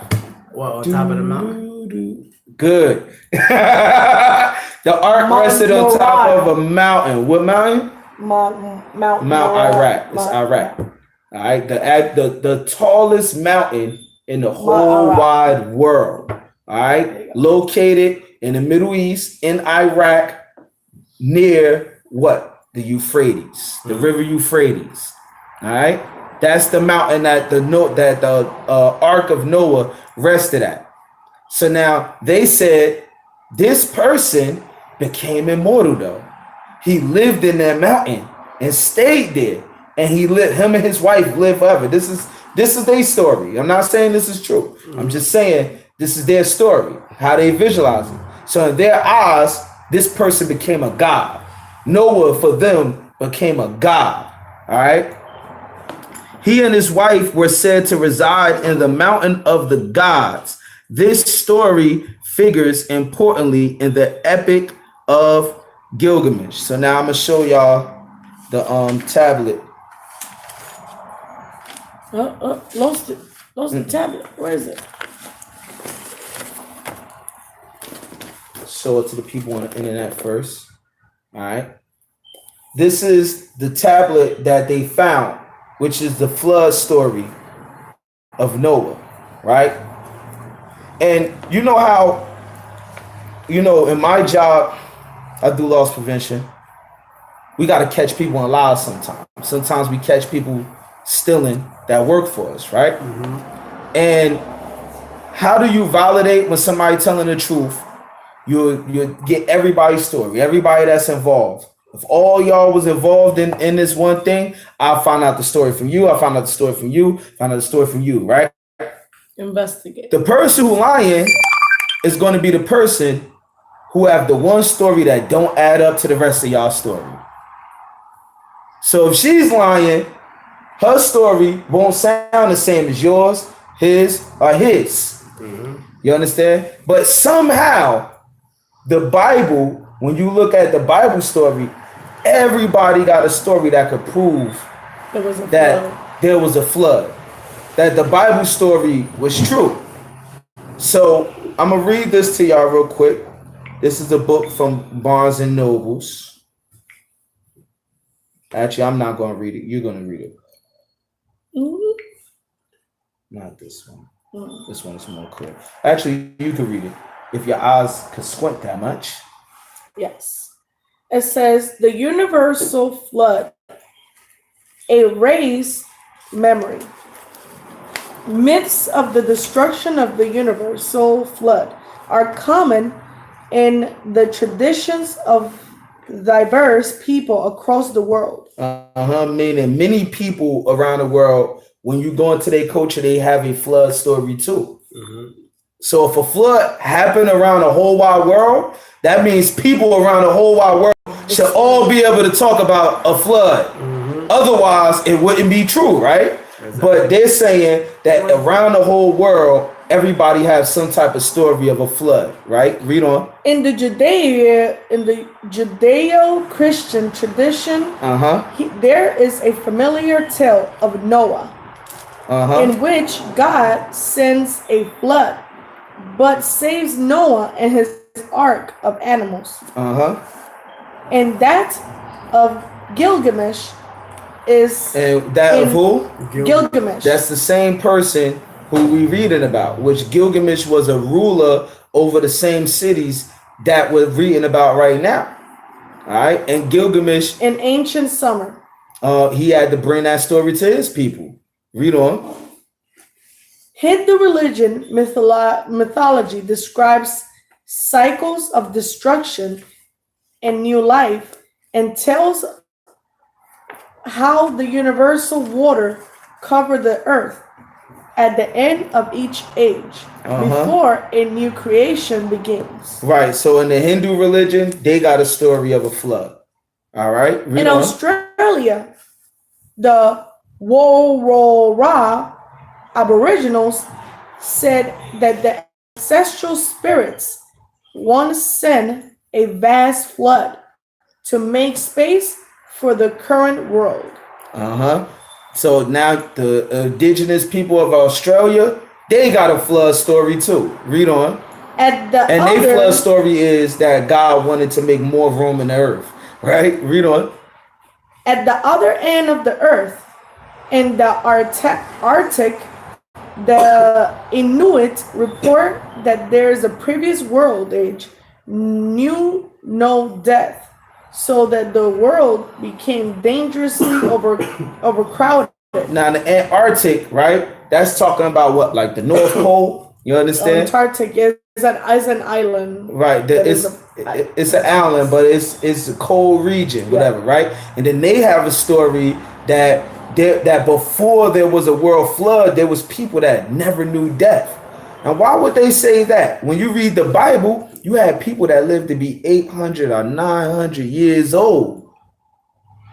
Well, on top of the mountain. Good. The ark rested on top of a mountain. What mountain? Mount Iraq. It's Iraq. All right. The tallest mountain in the whole wide world. All right. Located in the Middle East, in Iraq, near what? The Euphrates, the river Euphrates. All right. That's the mountain that the Ark of Noah rested at. So now they said this person became immortal though. He lived in that mountain and stayed there, and him and his wife lived forever. This is their story. I'm not saying this is true. I'm just saying this is their story, how they visualize it. So in their eyes, this person became a god. Noah for them became a god. All right. He and his wife were said to reside in the mountain of the gods. This story figures importantly in the epic of Gilgamesh. So now I'm gonna show y'all the tablet. Lost it. Lost the tablet. Where is it? Show it to the people on the internet first. All right. This is the tablet that they found, which is the flood story of Noah, right? And you know how, in my job, I do loss prevention. We got to catch people in lies sometimes. Sometimes we catch people stealing that work for us, right? And how do you validate when somebody telling the truth? You get everybody's story, everybody that's involved. If all y'all was involved in this one thing, I'll find out the story from you. I'll find out the story from you. Find out the story from you, right? Investigate. The person who lying is going to be the person who have the one story that don't add up to the rest of y'all story. So if she's lying, her story won't sound the same as yours, his, or his. You understand? But somehow, the Bible, when you look at the Bible story, everybody got a story that could prove that there was a flood, that the Bible story was true. So I'm going to read this to y'all real quick. This is a book from Barnes and Nobles. Actually, I'm not going to read it. You're going to read it. Not this one. This one is more clear. Actually, you can read it if your eyes could squint that much. Yes. It says the universal flood, a raised memory. Myths of the destruction of the universal flood are common in the traditions of diverse people across the world. Meaning many people around the world, when you go into their culture, they have a flood story too. So if a flood happened around the whole wide world, that means people around the whole wide world should all be able to talk about a flood. Otherwise, it wouldn't be true, right? But they're saying that around the whole world, everybody has some type of story of a flood, right? Read on. In the Judeo-Christian tradition, there is a familiar tale of Noah, in which God sends a flood, but saves Noah and his ark of animals. And that of Gilgamesh is... And that of who? Gilgamesh. That's the same person who we reading about, which Gilgamesh was a ruler over the same cities that we're reading about right now. All right, and Gilgamesh in ancient summer. He had to bring that story to his people. Read on. Hindu religion mythology describes cycles of destruction and new life and tells how the universal water covered the earth at the end of each age before a new creation begins. Right. So in the Hindu religion, they got a story of a flood. All right. In Australia, the Worora Aboriginals said that the ancestral spirits once sent a vast flood to make space for the current world. So now the indigenous people of Australia, they got a flood story too. Read on. Their flood story is that God wanted to make more room in the earth. Right? Read on. At the other end of the earth, in the Arctic, the Inuit report that there is a previous world age knew no death, so that the world became dangerously overcrowded. Now the Antarctic, right? That's talking about what, like the North Pole? You understand? Antarctic is an island. Right. It's an island, but it's a cold region, whatever, right? And then they have a story that before there was a world flood, there was people that never knew death. And why would they say that? When you read the Bible, you had people that lived to be 800 or 900 years old.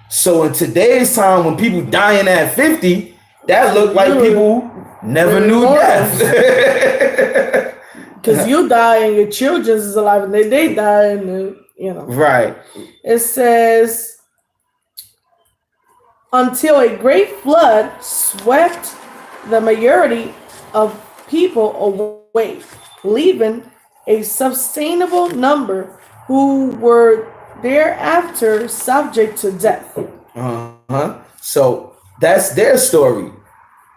So in today's time, when people dying at 50, that looked like people never knew death. Because you die and your children is alive, and they die, and Right. It says, until a great flood swept the majority of people away, leaving a sustainable number who were thereafter subject to death. So that's their story.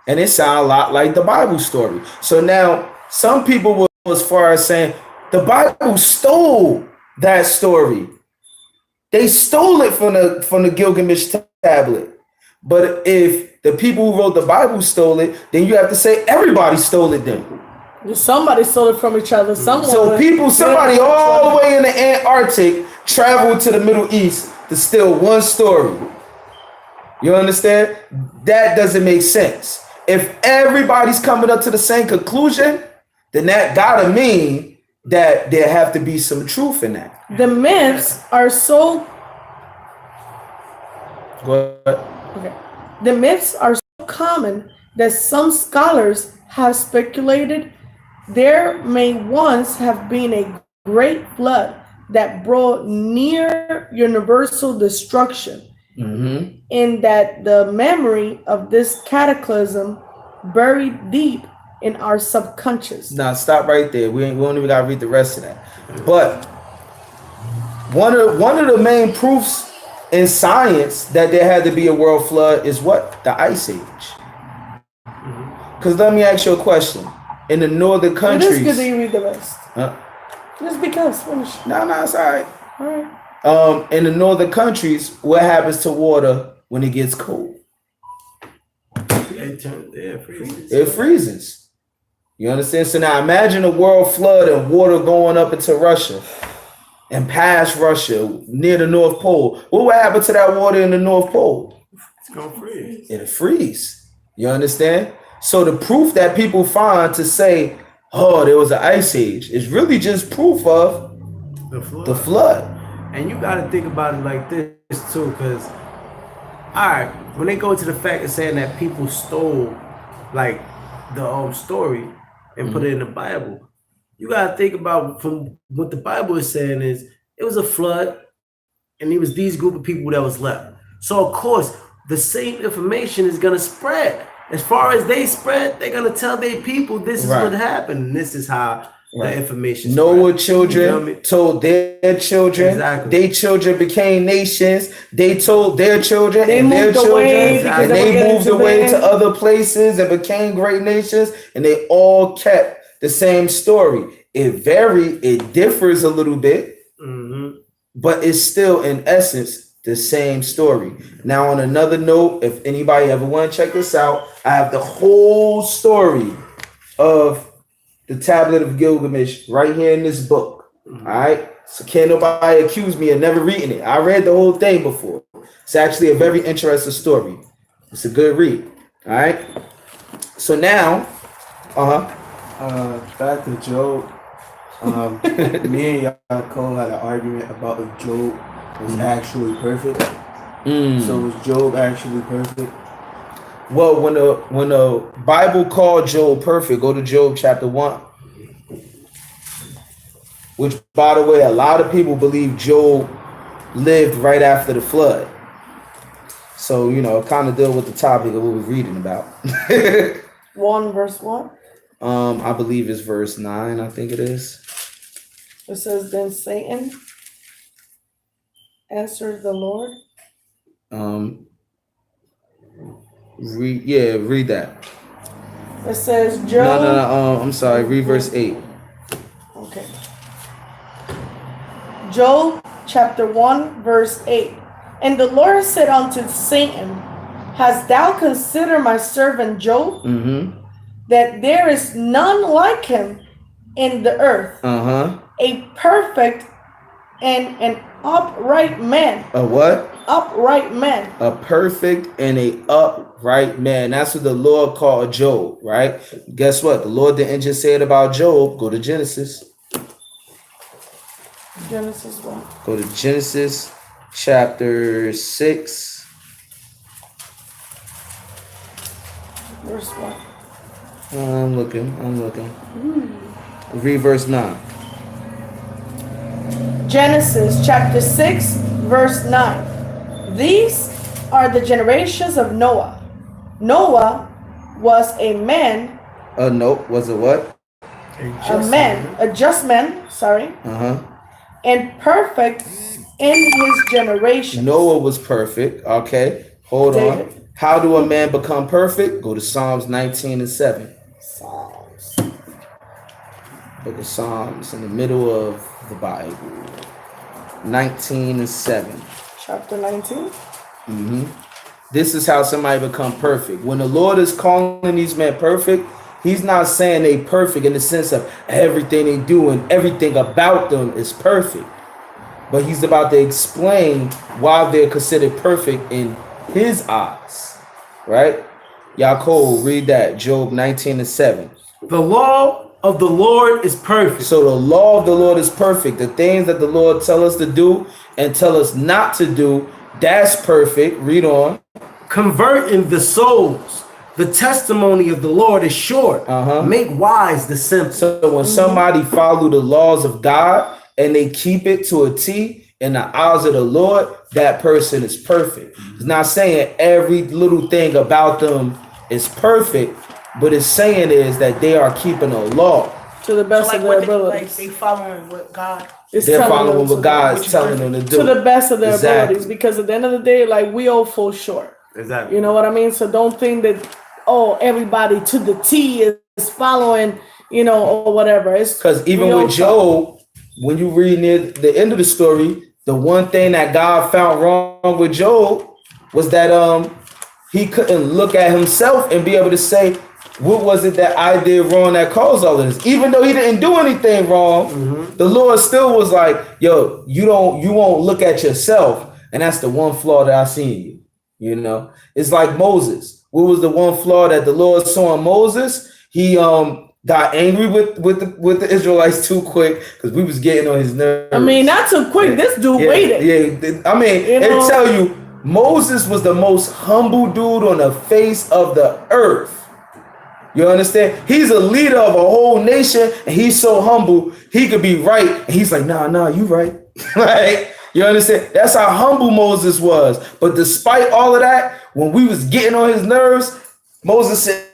And it sounds a lot like the Bible story. So now some people will go as far as saying the Bible stole that story. They stole it from the Gilgamesh tablet. But if the people who wrote the Bible stole it, then you have to say everybody stole it then. Somebody stole it from each other. Somebody all the way in the Antarctic traveled to the Middle East to steal one story. You understand? That doesn't make sense. If everybody's coming up to the same conclusion, then that gotta mean that there have to be some truth in that. The myths are so. Go ahead. Okay. The myths are so common that some scholars have speculated there may once have been a great flood that brought near universal destruction, and that the memory of this cataclysm buried deep in our subconscious. Now stop right there. We don't even gotta read the rest of that. But one of the main proofs in science that there had to be a world flood is what? The Ice Age. Because let me ask you a question. In the northern countries, it is good that you read the rest. Just because. Finish. No, it's all right. All right. In the northern countries, what happens to water when it gets cold? It freezes. You understand? So now imagine a world flood and water going up into Russia and past Russia near the North Pole. What would happen to that water in the North Pole? It's gonna freeze. It'll freeze. You understand? So the proof that people find to say, oh, there was an ice age is really just proof of the flood. And you got to think about it like this too, because all right, when they go to the fact of saying that people stole like the story and put it in the Bible, you got to think about from what the Bible is saying is it was a flood and it was these group of people that was left. So of course the same information is gonna spread. As far as they spread, they're gonna tell their people this is what happened and this is how the information. Noah's children told their children. Exactly. Their children became nations. They told their children and their children. And they moved away to other places and became great nations. And they all kept the same story. It differs a little bit, but it's still in essence the same story. Now, on another note, if anybody ever want to check this out, I have the whole story of the Tablet of Gilgamesh right here in this book. All right. So can't nobody accuse me of never reading it. I read the whole thing before. It's actually a very interesting story. It's a good read. All right. So now, back to Job. Me and Yaakov had an argument about if Job was actually perfect. So was Job actually perfect? Well, when the Bible called Job perfect, go to Job chapter 1. Which, by the way, a lot of people believe Job lived right after the flood. So, kind of deal with the topic of what we're reading about. 1 verse what? I believe it's verse 9, I think it is. It says, then Satan answered the Lord. Read that. It says, Job. No. I'm sorry. Read verse 8. Okay. Job chapter 1 verse 8. And the Lord said unto Satan, hast thou considered my servant Job? That there is none like him in the earth. A perfect and an upright man. A what? Upright man. A perfect and a upright man. That's what the Lord called Job, right? Guess what? The Lord didn't just say it about Job. Go to Genesis. Genesis what? Go to Genesis chapter 6. Verse what? I'm looking. Read verse 9. Genesis chapter 6 verse 9. These are the generations of Noah. Noah was a man. Was it what? A just man, sorry. And perfect in his generation. Noah was perfect. Okay, hold on. How do a man become perfect? Go to Psalms 19 and 7. Psalms. Book of Psalms in the middle of the Bible. 19 and 7. Chapter 19. This is how somebody become perfect. When the Lord is calling these men perfect, he's not saying they perfect in the sense of everything they do and everything about them is perfect. But he's about to explain why they're considered perfect in his eyes. Right? Yaakov, read that. Job 19 and 7. The law of the Lord is perfect. So the law of the Lord is perfect. The things that the Lord tell us to do and tell us not to do, that's perfect. Read on. Converting the souls. The testimony of the Lord is short. Make wise the simple. So when somebody follow the laws of God and they keep it to a T in the eyes of the Lord, that person is perfect. It's not saying every little thing about them is perfect, but it's saying is that they are keeping a law to the best of their abilities. They following what God. They're following what God is telling them to do. To the best of their abilities, because at the end of the day, like, we all fall short. Exactly. You know what I mean? So don't think that, everybody to the T is following, or whatever. It's because even with Job, when you read near the end of the story, the one thing that God found wrong with Job was that he couldn't look at himself and be able to say, what was it that I did wrong that caused all of this? Even though he didn't do anything wrong, the Lord still was like, yo, you won't look at yourself. And that's the one flaw that I see in you. It's like Moses. What was the one flaw that the Lord saw in Moses? He got angry with the Israelites too quick because we was getting on his nerves. I mean, not too quick. Yeah. This dude waited. Yeah, I mean, it tell you Moses was the most humble dude on the face of the earth. You understand? He's a leader of a whole nation, and he's so humble. He could be right, and he's like, nah, you right. Right? You understand? That's how humble Moses was. But despite all of that, when we was getting on his nerves, Moses said,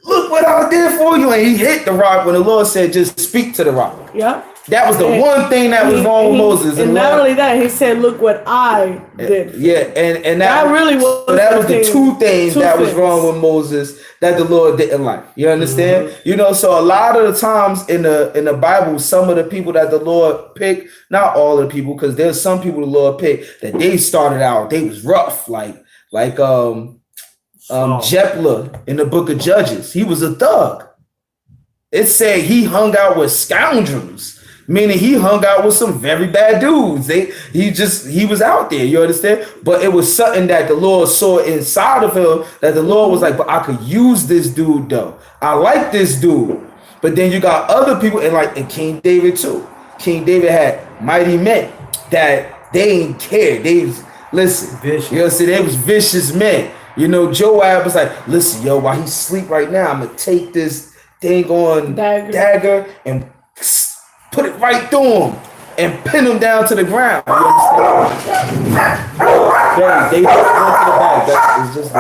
look what I did for you. And he hit the rock when the Lord said, just speak to the rock. Yeah. That was the one thing that was wrong with Moses. And not only that, he said, look what I did. Yeah, and that really was, so that was the two things that was wrong with Moses that the Lord didn't like. You understand? You know, so a lot of the times in the Bible, some of the people that the Lord picked, not all of the people, because there's some people the Lord picked that they started out, they was rough, like Jephthah in the book of Judges. He was a thug. It said he hung out with scoundrels. Meaning he hung out with some very bad dudes. He was out there, you understand? But it was something that the Lord saw inside of him that the Lord was like, but I could use this dude though. I like this dude. But then you got other people and King David too. King David had mighty men that they ain't care. They was, listen, vicious. You know what I'm saying? They was vicious men. You know, Joab was like, listen, yo, while he sleep right now, I'm gonna take this thing on dagger and put it right through him and pin him down to the ground. You understand? They went to the back. It's just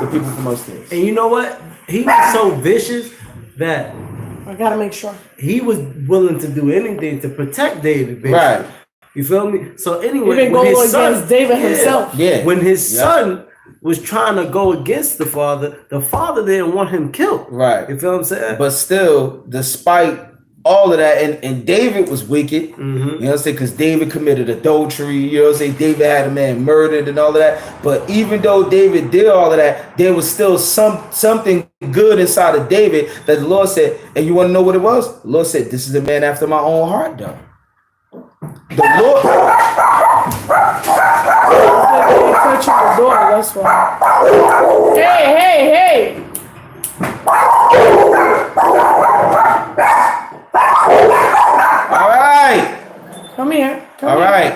the people from upstairs. And you know what? He was so vicious that I gotta make sure he was willing to do anything to protect David. Basically. Right. You feel me? So anyway, even go against David himself. Yeah. When his son was trying to go against the father didn't want him killed. Right. You feel what I'm saying? But still, despite all of that, and David was wicked, you know what I'm saying? Because David committed adultery, you know what I'm saying? David had a man murdered and all of that. But even though David did all of that, there was still something good inside of David that the Lord said, and you want to know what it was? The Lord said, this is a man after my own heart, though. The Lord. Touching the door, that's why. Hey! All right. Come here. All right.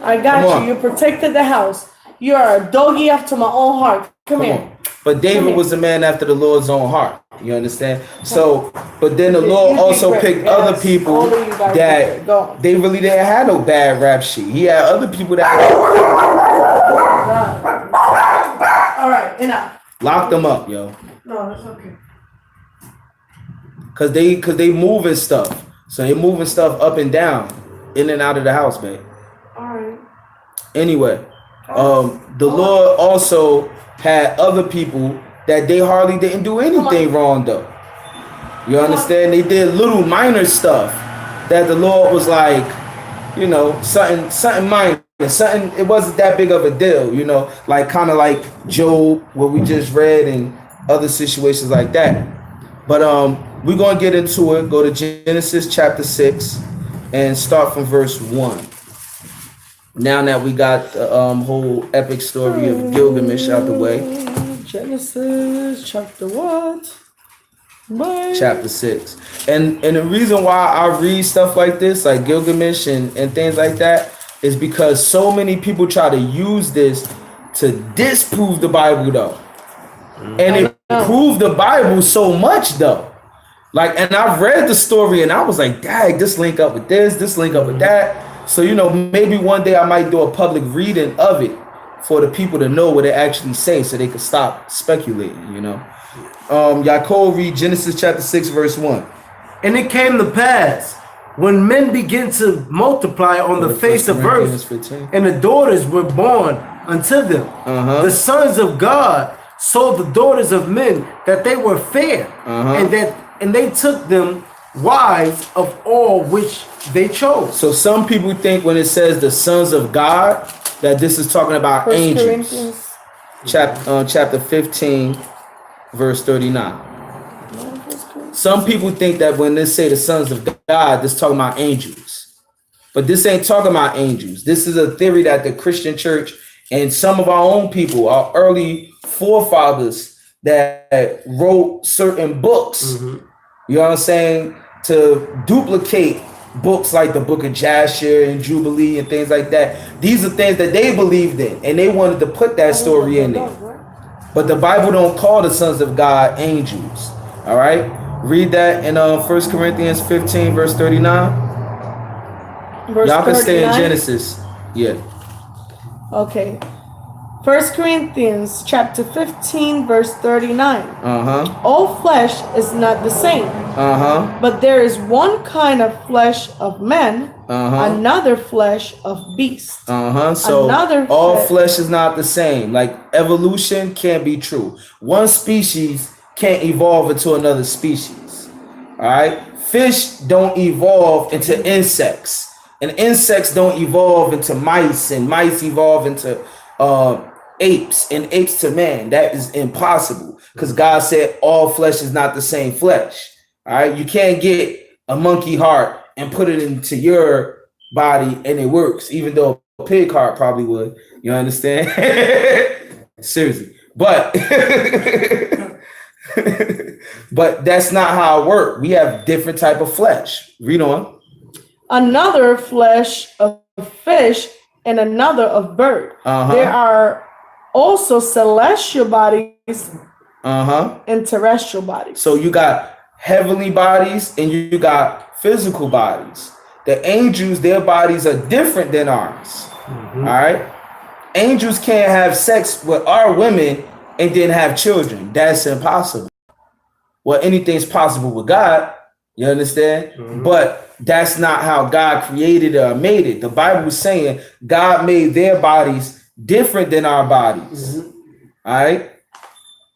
I got you. You protected the house. You are a doggy after my own heart. Come here. But David was a man after the Lord's own heart. You understand? So, but then the Lord also picked other people that they really didn't have no bad rap sheet. He had other people that all right, enough. Lock them up, yo. No, that's okay. Cause they moving stuff. So they moving stuff up and down, in and out of the house, babe. All right. Anyway, the Lord also had other people that they hardly didn't do anything wrong though. You understand? They did little minor stuff that the Lord was like, you know, something minor, something, it wasn't that big of a deal, you know, like kind of like Job, what we just read, and other situations like that. But we're gonna get into it. Go to Genesis chapter 6 and start from verse 1. Now that we got the whole epic story of Gilgamesh out the way. Genesis chapter what? Chapter 6. And the reason why I read stuff like this, like Gilgamesh and things like that, is because so many people try to use this to disprove the Bible though. And it proved the Bible so much though. Like, and I've read the story and I was like, dang, this link up with this link up with that. So, you know, maybe one day I might do a public reading of it for the people to know what it actually says so they can stop speculating, you know. Yaakov read Genesis chapter 6 verse 1. And it came to pass when men began to multiply on the face of earth, and the daughters were born unto them. The sons of God saw the daughters of men that they were fair, and they took them wives of all which they chose. So some people think when it says the sons of God, that this is talking about angels. Chapter 15, verse 39. Some people think that when they say the sons of God, this is talking about angels. But this ain't talking about angels. This is a theory that the Christian church and some of our own people, our early forefathers that wrote certain books, you know what I'm saying, to duplicate books like the book of Jasher and Jubilee and things like that. These are things that they believed in, and they wanted to put that story in there. But the Bible don't call the sons of God angels. All right? Read that in 1 Corinthians 15, verse 39. Y'all can stay in Genesis. Yeah. Okay. 1 Corinthians chapter 15, verse 39. All flesh is not the same. But there is one kind of flesh of men, another flesh of beasts. So all flesh is not the same. Like evolution can't be true. One species can't evolve into another species. All right. Fish don't evolve into insects, and insects don't evolve into mice, and mice evolve into apes, and apes to man. That is impossible because God said all flesh is not the same flesh. All right. You can't get a monkey heart and put it into your body and it works, even though a pig heart probably would. You understand? Seriously. But but that's not how it works. We have different type of flesh. Read on. Another flesh of fish and another of bird. There are also celestial bodies and terrestrial bodies. So you got heavenly bodies and you got physical bodies. The angels, their bodies are different than ours. All right. Angels can't have sex with our women and then have children. That's impossible. Well, anything's possible with God. You understand? But that's not how God created or made it. The Bible is saying God made their bodies different than our bodies. All right.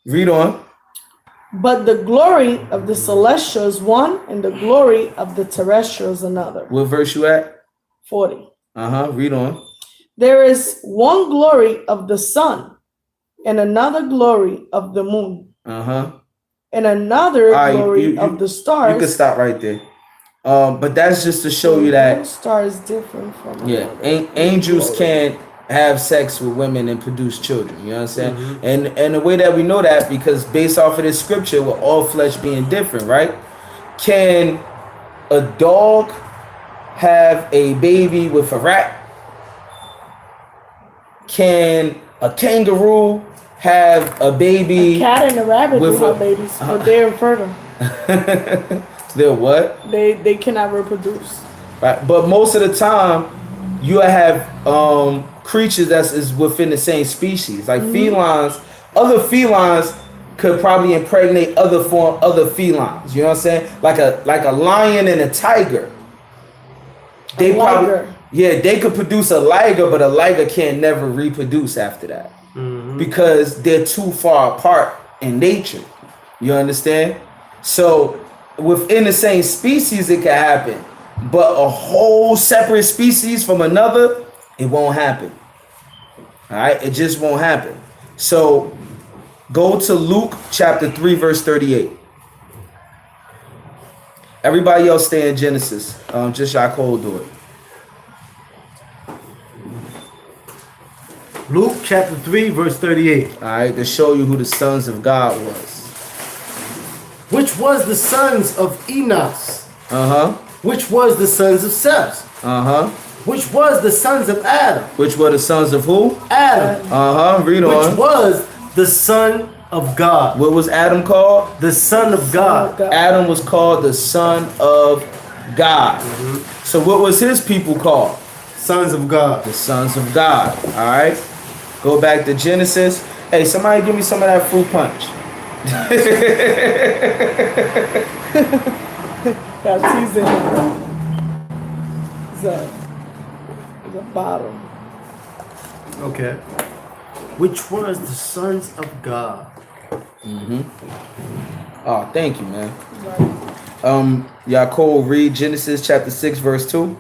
Read on. But the glory of the celestial is one, and the glory of the terrestrial is another. What verse you at? 40. Read on. There is one glory of the sun, and another glory of the moon, and another glory of the stars. You can stop right there. But that's just to show you that star is different from angels can't have sex with women and produce children. You know what I'm saying? And the way that we know that, because based off of this scripture, with all flesh being different, right? Can a dog have a baby with a rat? Can a kangaroo have a baby? A cat and a rabbit will have babies, but they're infertile. They're what? They cannot reproduce. Right, but most of the time, you have creatures that is within the same species, like felines. Other felines could probably impregnate other felines. You know what I'm saying? Like a lion and a tiger. They probably, they could produce a liger, but a liger can't never reproduce after that because they're too far apart in nature. You understand? So within the same species, it can happen, but a whole separate species from another, it won't happen. All right, it just won't happen. So go to Luke chapter 3, verse 38. Everybody else stay in Genesis. Just Yaakov do it. Luke chapter 3, verse 38. All right, to show you who the sons of God was. Which was the sons of Enos. Which was the sons of Seth. Which was the sons of Adam. Which were the sons of who? Adam. Read on. Which was the son of God. What was Adam called? The son of God. Adam was called the son of God. So what was his people called? Sons of God. The sons of God. All right. Go back to Genesis. Hey, somebody give me some of that fruit punch. That's easy. The bottom. Okay. Which was the sons of God. Oh, thank you, man. Yaakov, read Genesis chapter 6, verse 2.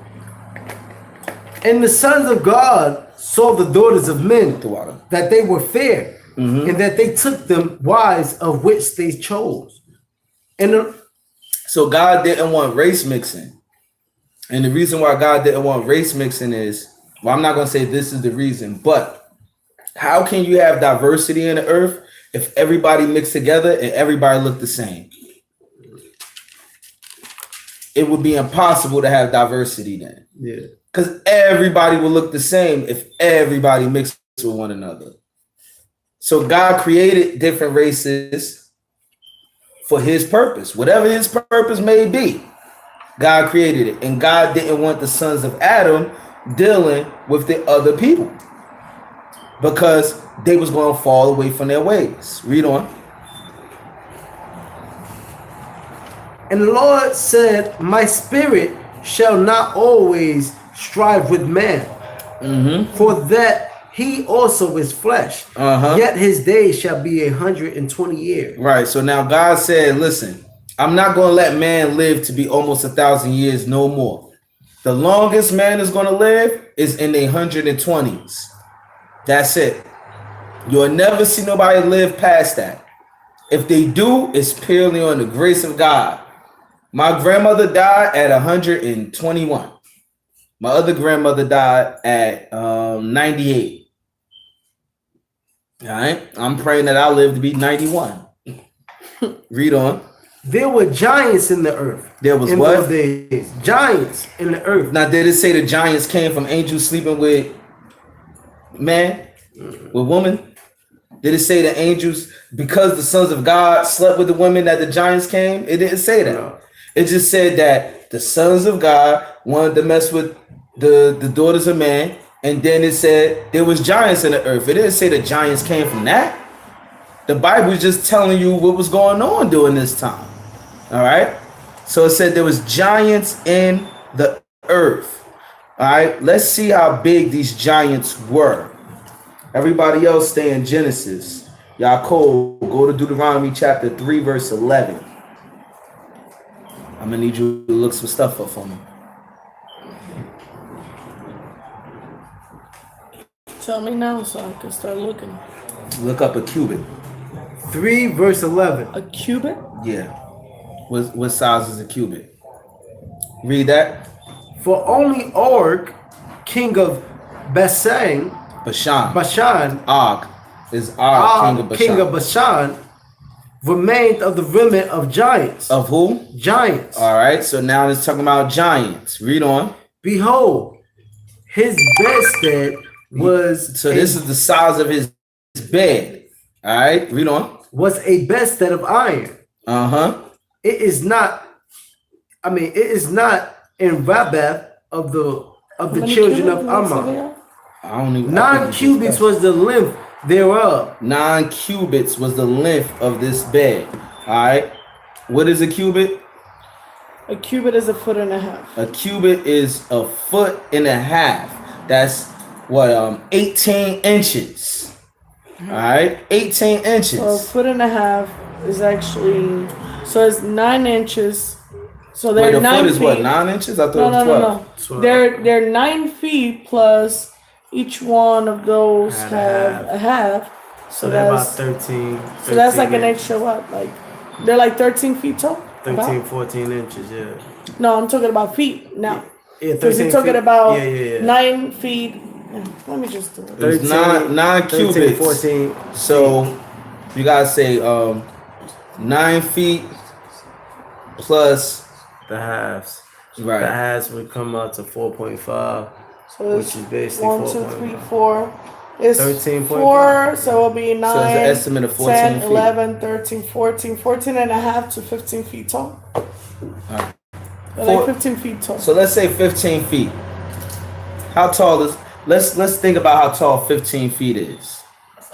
And the sons of God saw the daughters of men, that they were fair, and that they took them wives of which they chose. And so God didn't want race mixing. And the reason why God didn't want race mixing is, well, I'm not going to say this is the reason, but how can you have diversity in the earth if everybody mixed together and everybody looked the same? It would be impossible to have diversity then. Yeah. Because everybody will look the same if everybody mixed with one another. So God created different races for his purpose. Whatever his purpose may be, God created it. And God didn't want the sons of Adam dealing with the other people. because they was going to fall away from their ways. Read on. And the Lord said, my spirit shall not always strive with man, for that he also is flesh. Yet his days shall be 120 years. Right. So now God said, listen, I'm not going to let man live to be almost 1,000 years, no more. The longest man is going to live is in the 120s. That's it. You'll never see nobody live past that. If they do, it's purely on the grace of God. My grandmother died at 121. My other grandmother died at 98. All right. I'm praying that I live to be 91. Read on. There were giants in the earth. There was in what? Those days. Giants in the earth. Now, did it say the giants came from angels sleeping with man, with woman? Did it say the angels, because the sons of God slept with the women, that the giants came? It didn't say that. No. It just said that the sons of God wanted to mess with the daughters of man, and then it said there was giants in the earth. It didn't say the giants came from that. The Bible is just telling you what was going on during this time. All right. So it said there was giants in the earth. All right. Let's see how big these giants were. Everybody else stay in Genesis. Yaakov, go to Deuteronomy chapter 3, verse 11. I'm going to need you to look some stuff up for me. Tell me now so I can start looking. Look up a cubit. 3 verse 11. A cubit? Yeah. What size is a cubit? Read that. For only Og, king of Bashan, Og is Og, king of Bashan, remained of the remnant of giants. Of who? Giants. All right. So now it's talking about giants. Read on. Behold, his bedstead was. So this is the size of his bed. All right. Read on. Was a bedstead of iron. It is not. I mean, it is not in Rabbath of the children of Ammon. I don't even. 9 cubits was the length thereof. 9 cubits was the length of this bed. All right. What is a cubit? A cubit is 1.5 feet. A cubit is 1.5 feet. That's what? 18 inches. All right. 18 inches. So 1.5 feet is actually. So it's 9 inches. So they're the 9 foot feet. is what? 9 inches? I thought it was 12. No. They're 9 feet plus each one of those have a half. So that's about 13. So that's like an extra what? Like they're like 13 feet tall? 13, 14 inches, yeah. No, I'm talking about feet now. Yeah, 13 you're talking about 9 feet. Let me just do it. 13, 9 cubits. 13, 14. So you gotta say 9 feet plus the halves. Right. The halves would come out to 4.5. So which is basically 1, 2, 3, 4. It's 13.5. 4, so it'll be 9, so it's an estimate of 14 10, feet. 11, 13, 14, 14 and a half to 15 feet tall. Right. Like 15 feet tall. So let's say 15 feet. How tall is? Let's think about how tall 15 feet is.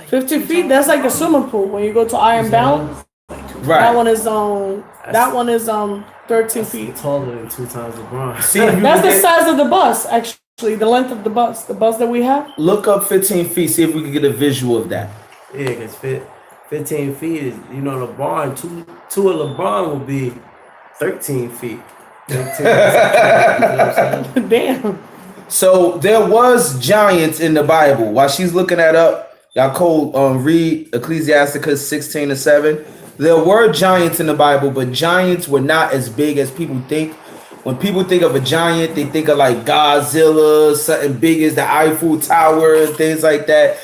15 feet. That's like a swimming pool when you go to Iron Bound. Right. That one is 13 feet. Taller than 2 times LeBron. See, that's the size of the bus. Actually, the length of the bus that we have. Look up 15 feet. See if we can get a visual of that. Yeah, because 15 feet is, LeBron. Two of LeBron will be 13 feet. 13. Damn. So there was giants in the Bible. While she's looking that up, y'all read Ecclesiasticus 16:7. There were giants in the Bible, but giants were not as big as people think. When people think of a giant, they think of like Godzilla, something big as the Eiffel Tower and things like that.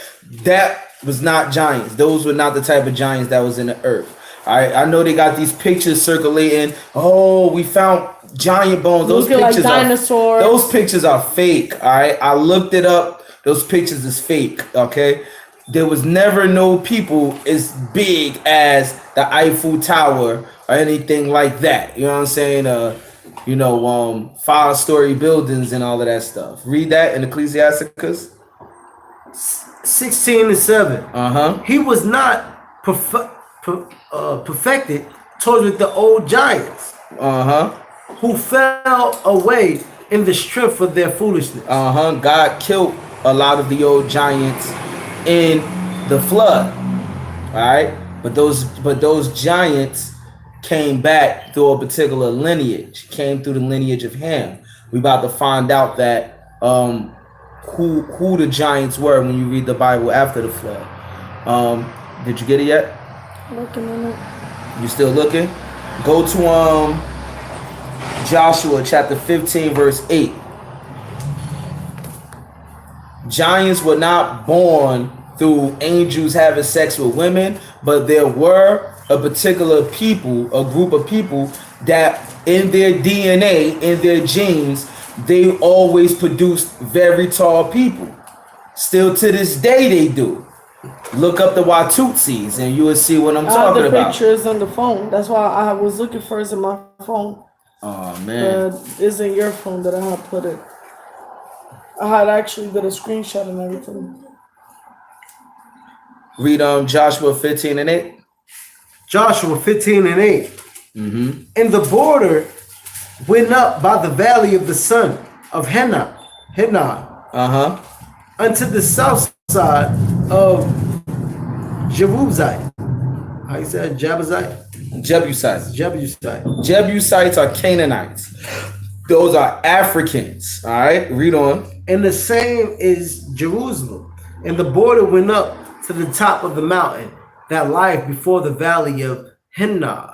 That was not giants. Those were not the type of giants that was in the earth. I know they got these pictures circulating. Oh, we found giant bones. Those pictures like dinosaurs. Those pictures are fake. All right, I looked it up. Those pictures is fake. Okay, there was never no people as big as the Eiffel Tower or anything like that. You know what I'm saying? 5-story buildings and all of that stuff. Read that in Ecclesiasticus. 16:7. He was not perfected towards with the old giants. Who fell away in the strength of their foolishness. God killed a lot of the old giants in the flood. All right, but those giants came back through a particular lineage. Came through the lineage of Ham. We about to find out that who the giants were when you read the Bible after the flood. Did you get it yet? Looking in it. You still looking? Go to Joshua chapter 15 verse 8. Giants were not born through angels having sex with women, but there were a particular people, a group of people that in their DNA, in their genes, they always produced very tall people. Still to this day they do. Look up the Watutsis and you will see what I'm talking about. I have the pictures on the phone. That's why I was looking first in my phone. Oh man. It's in your phone that I had put it. I had actually did a screenshot and everything. Read Joshua 15:8. Joshua 15:8. And the border went up by the valley of the son of Hinnom, unto the south side of Jebusite. How you say it? Jebusites. Jebusites are Canaanites. Those are Africans. All right, read on. And the same is Jerusalem. And the border went up to the top of the mountain that lieth before the valley of Hinnom,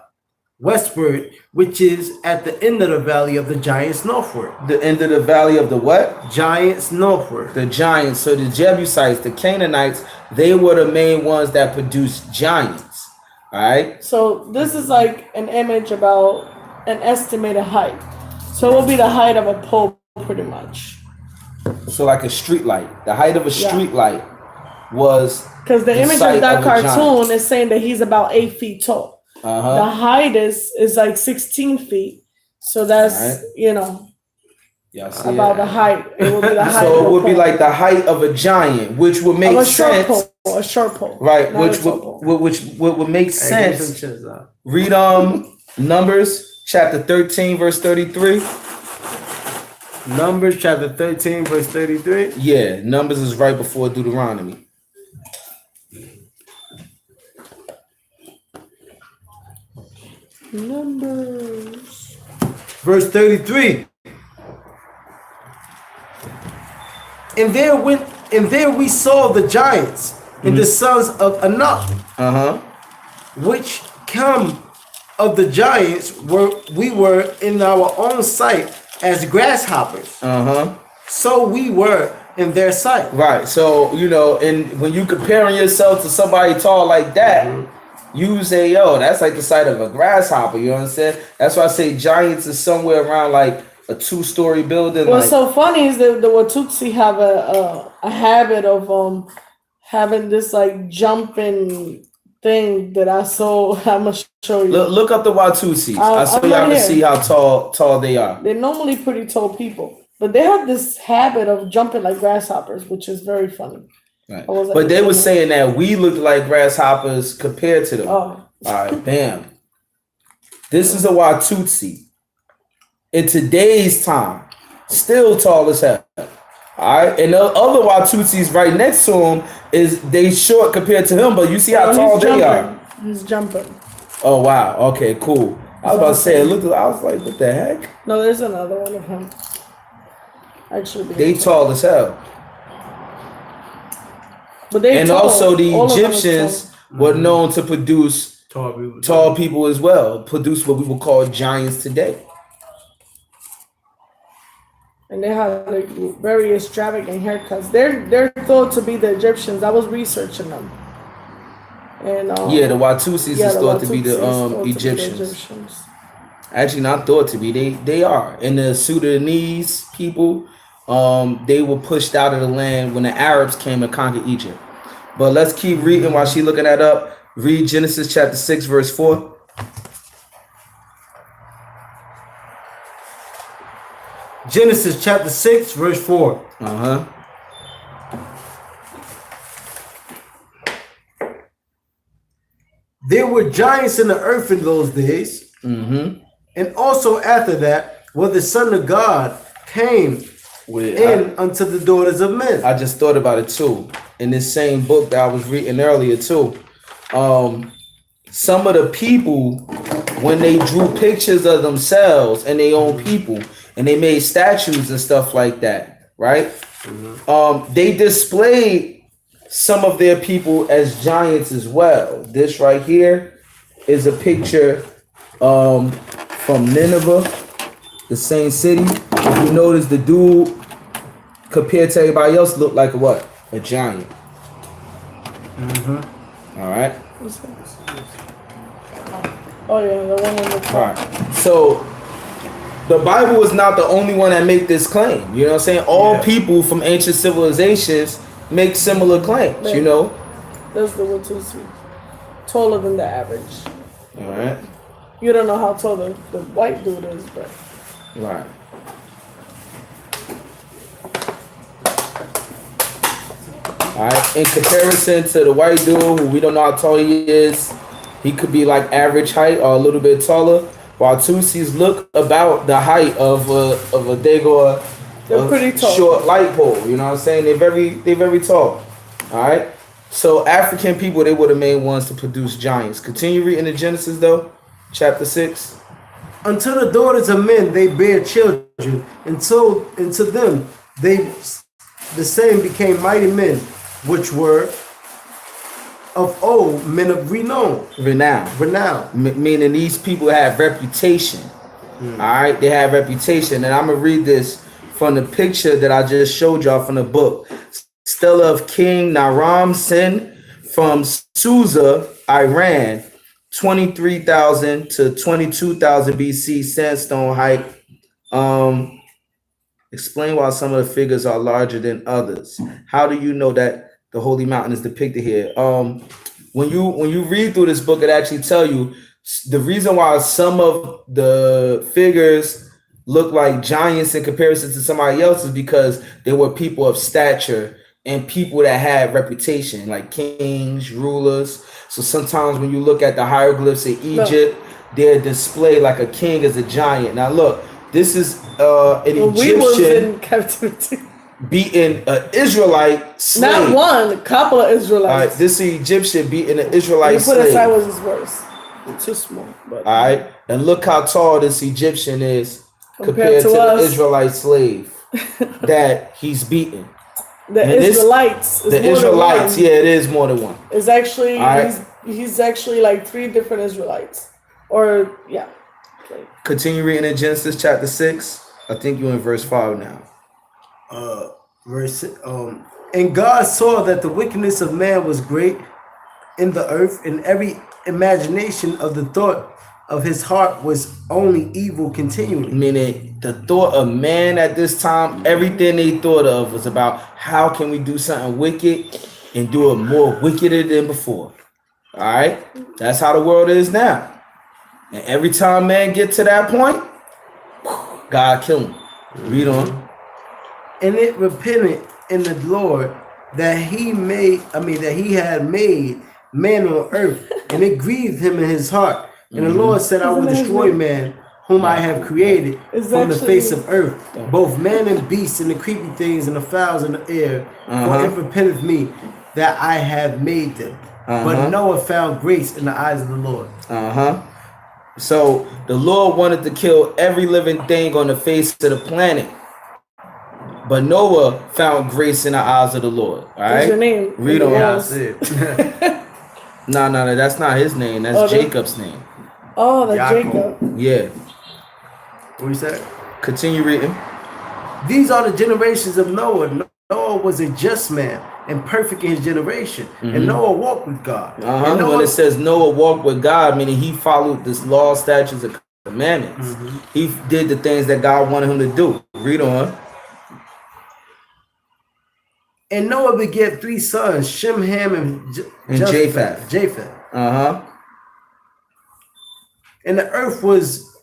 westward, which is at the end of the valley of the giants northward. The end of the valley of the what? Giants northward. The giants. So the Jebusites, the Canaanites, they were the main ones that produced giants. All right. So this is like an image about an estimated height. So it will be the height of a pole, pretty much. So like a street light. The height of a street light was because the image of that cartoon is saying that he's about 8 feet tall. The height is like 16 feet. So that's about the height. It will be the height. So it would be like the height of a giant, which would make sense. A short pole. Right, which would make sense. Read Numbers chapter 13 verse 33. Numbers chapter 13 verse 33. Yeah, Numbers is right before Deuteronomy. Numbers. Verse 33. And there we saw the giants and the sons of Anak, which come of the giants we were in our own sight as grasshoppers. So we were in their sight. Right. So and when you comparing yourself to somebody tall like that, you say, yo, that's like the size of a grasshopper. You know what I'm saying? That's why I say giants is somewhere around like a 2-story building. What's so funny is that the Watutsi have a habit of having this like jumping thing that I saw. I'm gonna show you. Look up the Watutsis. I so y'all can see how tall they are. They're normally pretty tall people, but they have this habit of jumping like grasshoppers, which is very funny. Right. But they were saying that we looked like grasshoppers compared to them. All right, bam. This is a Watutsi. In today's time, still tall as hell. All right, and the other Watutsis right next to him they short compared to him, but you see how tall they are. He's jumping. Oh wow. Okay, cool. I was about to say, I was like, what the heck? No, there's another one of him. Actually, they tall as hell. But and also the Egyptians were known to produce tall people as well. Produce what we would call giants today. And they have like very extravagant haircuts. They're thought to be the Egyptians. I was researching them. And the Watutsis is thought to be the Egyptians. Actually, not thought to be. They are. And the Sudanese people, they were pushed out of the land when the Arabs came and conquered Egypt. But let's keep reading while she's looking that up. Read Genesis chapter 6, verse 4. Genesis chapter 6, verse 4. There were giants in the earth in those days. And also after that, where the Son of God came unto the daughters of men. I just thought about it too. In this same book that I was reading earlier too. Some of the people, when they drew pictures of themselves and their own people, and they made statues and stuff like that, right? They displayed some of their people as giants as well. This right here is a picture from Nineveh, the same city. If you notice, the dude compared to everybody else looked like what? A giant. All right. Oh yeah, the one in the top. All right. So the Bible is not the only one that make this claim. You know what I'm saying? All people from ancient civilizations make similar claims. You know. That's the Watusi. Taller than the average. All right. You don't know how tall the white dude is, but. Right. All right. In comparison to the white dude, who we don't know how tall he is, he could be like average height or a little bit taller. While Tutsis look about the height of a Dago, they're pretty tall. Short light pole. You know what I'm saying? They're very tall. All right. So African people, they were the main ones to produce giants. Continue reading the Genesis though, chapter 6. Until the daughters of men they bear children, until to them the same became mighty men, which were of old men of renown. Meaning these people have reputation. All right, they have reputation. And I'm gonna read this from the picture that I just showed y'all from the book. Stela of King Naram Sin from Susa, Iran, 23,000 to 22,000 BC, sandstone height. Explain why some of the figures are larger than others. How do you know that the holy mountain is depicted here? When you read through this book, it actually tell you the reason why some of the figures look like giants in comparison to somebody else is because they were people of stature and people that had reputation, like kings, rulers. So sometimes when you look at the hieroglyphs in Egypt, they're displayed like a king as a giant. Now look, this is an Egyptian we was in captivity. Beating an Israelite slave. Not one, a couple of Israelites. All right, this is Egyptian beating an Israelite slave. You put it sideways is worse. It's too small. But all right, and look how tall this Egyptian is compared to the Israelite slave that he's beating. The Israelites. The Israelites, yeah, it is more than one. It's actually he's actually like 3 different Israelites, or yeah. Okay. Continue reading in Genesis chapter 6. I think you're in verse 5 now. And God saw that the wickedness of man was great in the earth, and every imagination of the thought of his heart was only evil continually. Meaning the thought of man at this time, everything they thought of was about how can we do something wicked and do it more wickeder than before. All right, that's how the world is now. And every time man get to that point, God kill him. Read on. And it repented in the Lord that he had made man on earth, and it grieved him in his heart. And the Lord said, I will destroy man whom I have created from the face of earth, both man and beast, and the creeping things and the fowls in the air. For it repenteth me that I have made them. But Noah found grace in the eyes of the Lord. So the Lord wanted to kill every living thing on the face of the planet. But Noah found grace in the eyes of the Lord. All right. What's your name? Read on. Yeah, No, that's not his name. That's Jacob's name. Oh, that's Jacob. Yeah. What you said? Continue reading. These are the generations of Noah. Noah was a just man and perfect in his generation. And Noah walked with God. When it says Noah walked with God, meaning he followed this law, statutes, and commandments. He did the things that God wanted him to do. Read on. And Noah begat 3 sons, Shem, Ham, and Japheth. And the earth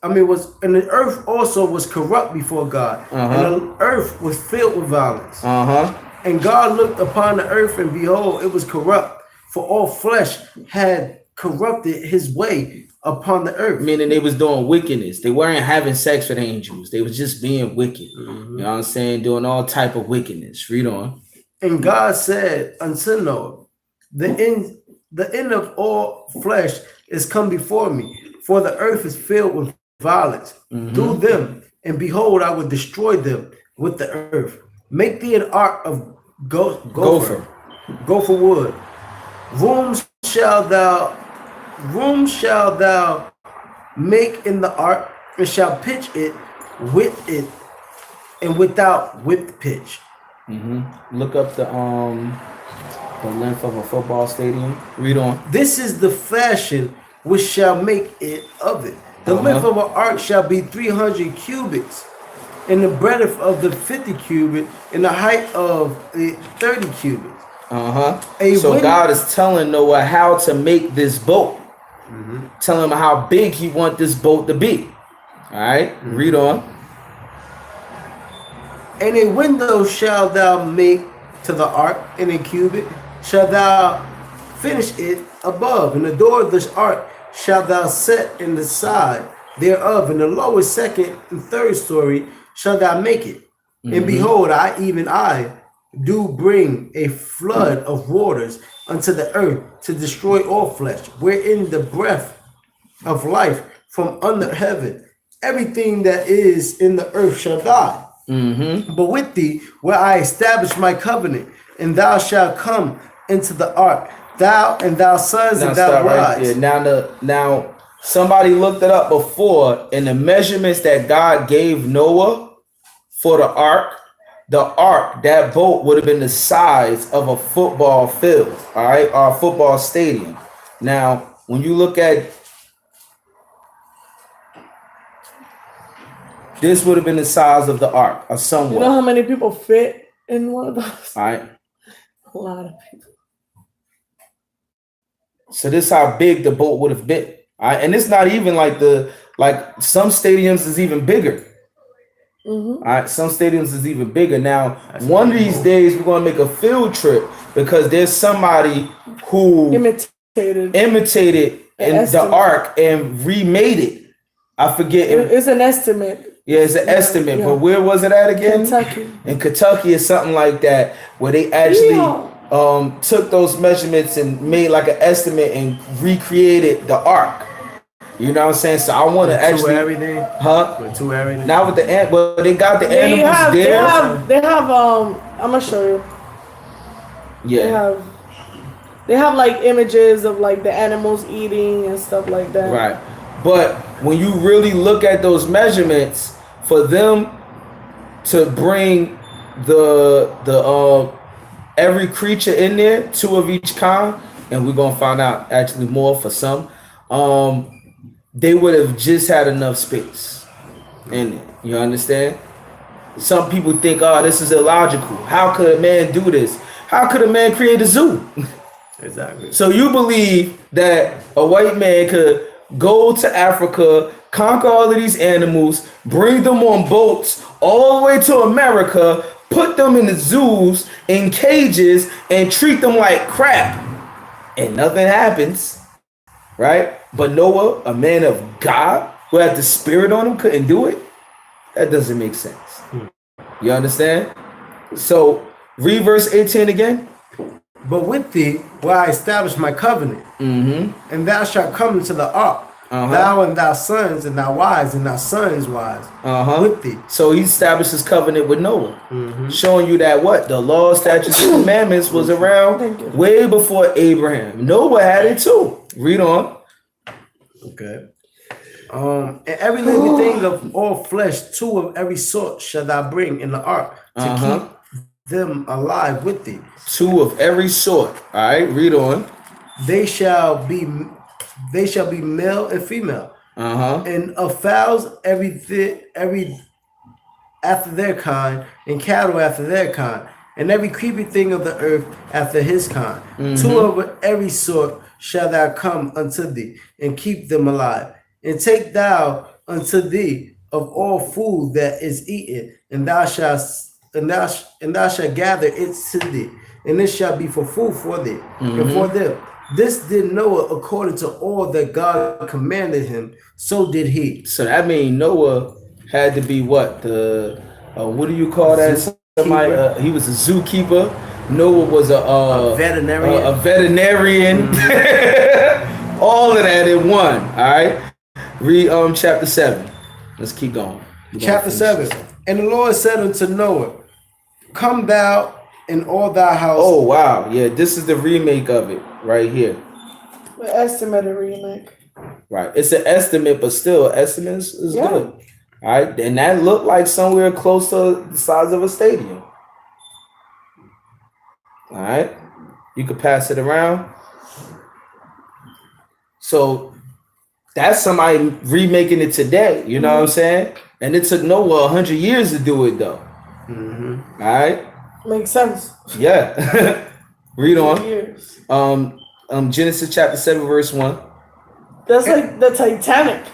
and the earth also was corrupt before God. And the earth was filled with violence. And God looked upon the earth, and behold, it was corrupt, for all flesh had corrupted his way upon the earth. Meaning they was doing wickedness. They weren't having sex with angels. They was just being wicked. Mm-hmm. You know what I'm saying? Doing all type of wickedness. Read on. And God said unto Noah, the end of all flesh is come before me, for the earth is filled with violence through them, and behold, I will destroy them with the earth. Make thee an ark of gopher wood. Room shall thou make in the ark, and shall pitch it with it, and without with pitch. Look up the length of a football stadium. Read on. This is the fashion which shall make it of it. The length of an ark shall be 300 cubits, and the breadth of the 50 cubits, and the height of the 30 cubits. So God is telling Noah how to make this boat. Telling him how big he want this boat to be. All right, read on. And a window shall thou make to the ark, and a cubit shall thou finish it above, and the door of this ark shall thou set in the side thereof, and the lower, second, and third story shall thou make it. And behold, I do bring a flood of waters unto the earth to destroy all flesh, wherein the breath of life from under heaven, everything that is in the earth shall die. But with thee will I establish my covenant, and thou shalt come into the ark, thou and thy sons and thy wives. Now somebody looked it up before, and the measurements that God gave Noah for the ark, that boat would have been the size of a football field, all right, or a football stadium. Now, when you look at this, would have been the size of the ark, or somewhat. You know how many people fit in one of those? All right. A lot of people. So this is how big the boat would have been. All right, and it's not even like some stadiums is even bigger. All right, some stadiums is even bigger. Now, one of these days we're gonna make a field trip because there's somebody who imitated the ark and remade it. I forget. It's an estimate. Yeah, it's an estimate. Yeah. But where was it at again? Kentucky. In Kentucky or something like that, where they actually took those measurements and made like an estimate and recreated the ark. You know what I'm saying? So I want to actually everything, everything. Now with the well, they got the animals there. They have I'm gonna show you. Yeah. They have like images of like the animals eating and stuff like that. Right. But when you really look at those measurements, for them to bring the every creature in there, 2 of each kind, and we're gonna find out actually more for some, they would have just had enough space in it. You understand? Some people think, oh, this is illogical. How could a man do this? How could a man create a zoo? Exactly. So you believe that a white man could go to Africa, conquer all of these animals, bring them on boats all the way to America, put them in the zoos, in cages, and treat them like crap, and nothing happens, right? But Noah, a man of God, who had the spirit on him, couldn't do it? That doesn't make sense. You understand? So, read verse 18 again. But with thee will I establish my covenant, and thou shalt come into the ark, thou and thy sons and thy wives and thy sons' wives, with thee. So he established his covenant with Noah, showing you that what? The law, statutes, and commandments was around way before Abraham. Noah had it too. Read on. Okay. And every living thing of all flesh, 2 of every sort shall thou bring in the ark to keep them alive with thee. 2 of every sort. All right, read on. They shall be male and female. And of fowls every after their kind, and cattle after their kind, and every creepy thing of the earth after his kind. 2 of every sort shall thou come unto thee, and keep them alive. And take thou unto thee of all food that is eaten, and thou shalt gather it to thee, and it shall be for food for thee, and for them. This did Noah according to all that God commanded him. So did he. So that means Noah had to be what? What do you call that? Somebody, he was a zookeeper. Noah was a veterinarian. A veterinarian. Mm-hmm. All of that in one. All right. Read chapter 7. Let's keep going. Chapter 7. And the Lord said unto Noah, come thou and all thy house. Oh wow. Yeah, this is the remake of it right here. The estimated remake. Right. It's an estimate, but still estimate is good. All right. And that looked like somewhere close to the size of a stadium. All right. You could pass it around. So that's somebody remaking it today. You know what I'm saying? And it took Noah 100 years to do it though. Mm-hmm. All right. Makes sense. Yeah. Read on. Years. Genesis chapter 7, verse 1. That's like the Titanic.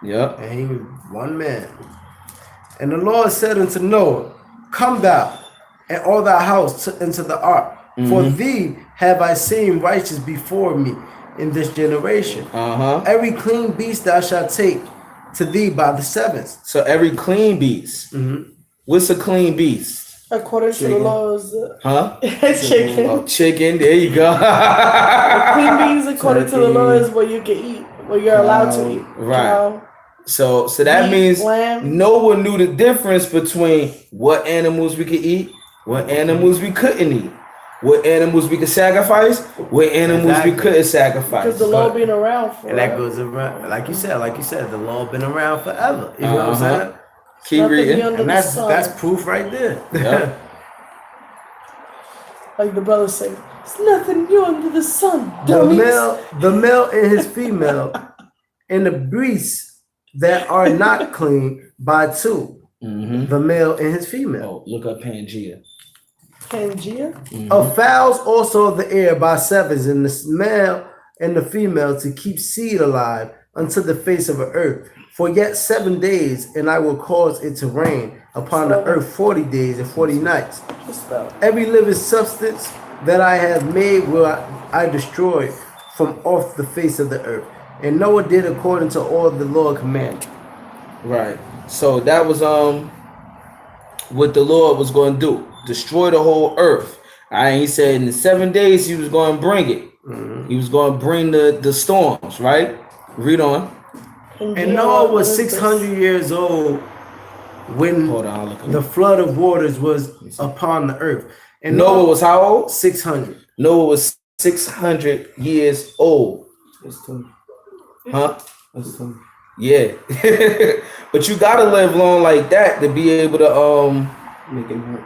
Yep. And he was one man. And the Lord said unto Noah, come thou and all thy house into the ark. Mm-hmm. For thee have I seen righteous before me in this generation. Every clean beast thou shalt take to thee by the seventh. So every clean beast. Mm-hmm. What's a clean beast? According to the laws. Chicken. Oh, chicken. There you go. Clean beans according to the law is what you can eat, what you're allowed to eat. Right. So that means lamb. Noah knew the difference between what animals we could eat, what animals we couldn't eat, what animals we could sacrifice, what animals we couldn't sacrifice. Because the law been around for. And that goes around, like you said, the law been around forever. You know what I'm saying? Keep reading. And that's proof right there. Yep. Like the brother said, it's nothing new under the sun. The male and his female, and the beasts that are not clean by two. Mm-hmm. The male and his female. Oh, look up Pangea. Pangea? Mm-hmm. Of fowls also of the air by sevens, and the male and the female to keep seed alive unto the face of the earth. For yet 7 days, and I will cause it to rain upon the earth 40 days and 40 nights. Every living substance that I have made will I destroy from off the face of the earth. And Noah did according to all the Lord commanded. Right. So that was what the Lord was going to do. Destroy the whole earth. He said in the 7 days he was going to bring it. Mm-hmm. He was going to bring the storms, right? Read on. And Noah was 600 years old when the flood of waters was upon the earth. And Noah was how old? 600. Noah was 600 years old. Huh? Yeah. But you gotta live long like that to be able to make it hurt.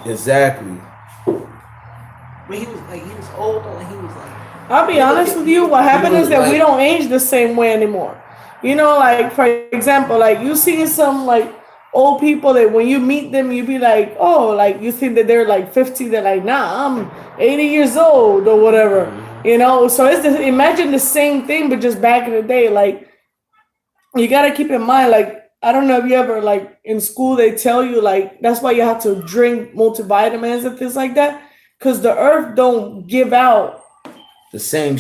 Exactly. But he was old and he was like. I'll be honest with you. What happened is that we don't age the same way anymore. You know, like for example, like you see some like old people that when you meet them, you be like, oh, like you think that they're like 50. They're like, nah, I'm 80 years old or whatever. You know, so imagine the same thing, but just back in the day. Like you gotta keep in mind, like I don't know if you ever like in school they tell you like that's why you have to drink multivitamins and things like that, because the earth don't give out the same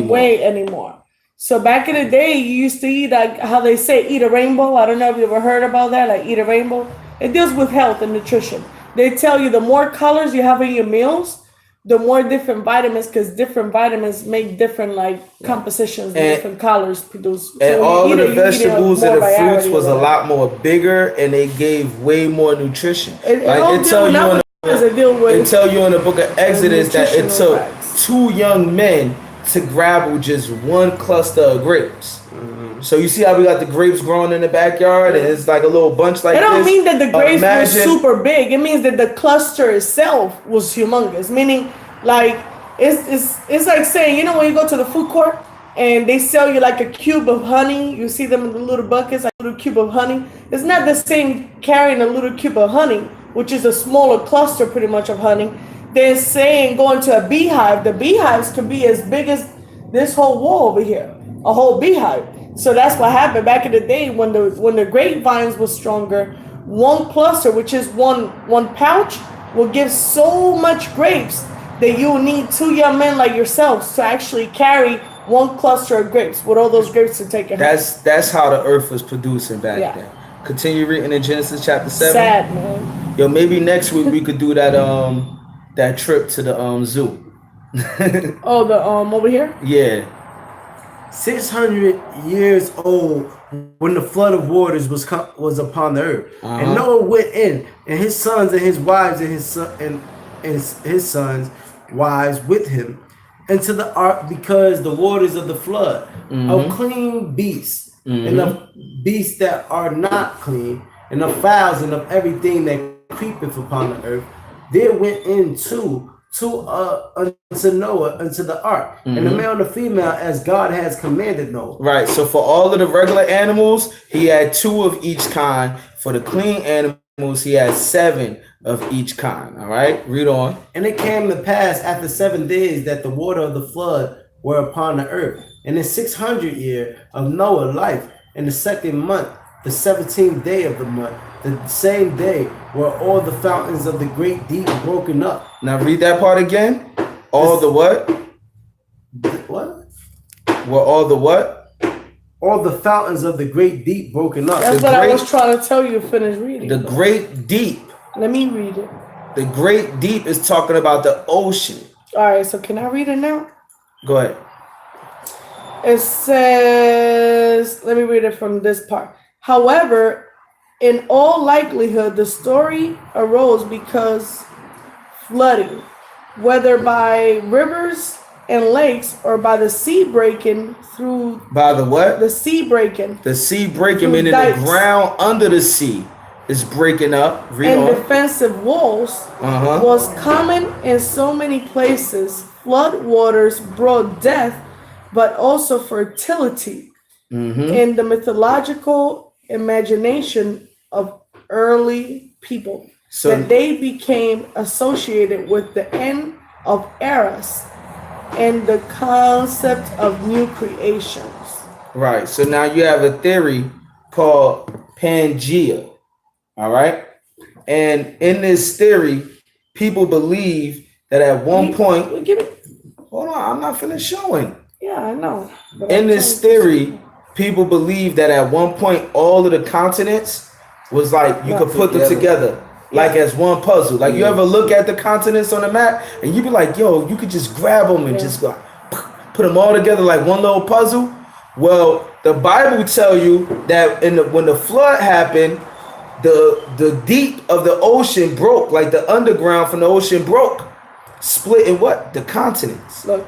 way anymore. So back in the day, you used to eat like how they say eat a rainbow. I don't know if you ever heard about that, like eat a rainbow. It deals with health and nutrition. They tell you the more colors you have in your meals, the more different vitamins, because different vitamins make different like compositions, different colors produce. And so all of the vegetables and the fruits was a lot more bigger, and they gave way more nutrition. It tell you in the book of Exodus that it took 2 young men to grab just one cluster of grapes. Mm-hmm. So you see how we got the grapes growing in the backyard, and it's like a little bunch like this. It don't mean that the grapes were super big. It means that the cluster itself was humongous. Meaning, like it's like saying, you know, when you go to the food court and they sell you like a cube of honey, you see them in the little buckets, like a little cube of honey. It's not the same carrying a little cube of honey, which is a smaller cluster pretty much of honey. They're saying going to a beehive, the beehives can be as big as this whole wall over here, a whole beehive. So that's what happened back in the day when the grapevines was stronger. One cluster, which is one pouch, will give so much grapes that you need 2 young men like yourselves to actually carry 1 cluster of grapes with all those grapes to take it home. That's how the earth was producing back Yeah. then. Continue reading in Genesis chapter 7. Sad, man. Yo, maybe next week we could do that trip to the zoo. Oh, the over here? Yeah. 600 years old when the flood of waters was upon the earth, and Noah went in, and his sons and his wives and his sons' wives with him, into the ark, because the waters of the flood of clean beasts and of beasts that are not clean, and of fowls and of everything that creepeth upon the earth, there went into unto Noah into the ark, and the male and the female, as God has commanded Noah. Right. So for all of the regular animals, he had 2 of each kind. For the clean animals, he had 7 of each kind. All right. Read on. And it came to pass after 7 days that the water of the flood were upon the earth, and in 600 year of Noah's life, in the 2nd month, the 17th day of the month, the same day were all the fountains of the great deep broken up. Now read that part again. All the what? What? Were all the what? All the fountains of the great deep broken up. That's what I was trying to tell you to finish reading. The great deep. Let me read it. The great deep is talking about the ocean. All right, so can I read it now? Go ahead. It says, let me read it from this part. However, in all likelihood, the story arose because flooding, whether by rivers and lakes or by the sea breaking through. By the what? The sea breaking. The sea breaking, meaning the ground under the sea is breaking up. Read and on. Defensive walls was common in so many places. Flood waters brought death, but also fertility. In the mythological imagination of early people, so that they became associated with the end of eras and the concept of new creations. Right. So now you have a theory called Pangea. All right. And in this theory, people believe that at one point, hold on, I'm not finished showing. Yeah, I know. In this theory, people believe that at one point all of the continents was like you could put them together like as one puzzle. Like you ever look at the continents on the map and you be like, yo, you could just grab them and just go put them all together like one little puzzle. Well, the Bible tell you that when the flood happened, the deep of the ocean broke, like the underground from the ocean broke, split in what? The continents. Look,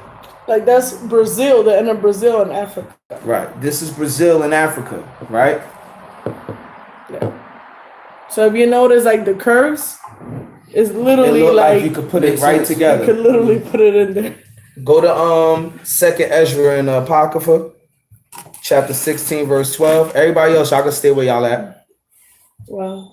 like that's Brazil, the end of Brazil and Africa. Right. This is Brazil and Africa, right? Yeah. So if you notice, like the curves, it's literally like you could put it right together. You could literally put it in there. Go to 2nd Ezra in Apocrypha, chapter 16, verse 12. Everybody else, y'all can stay where y'all at. Wow.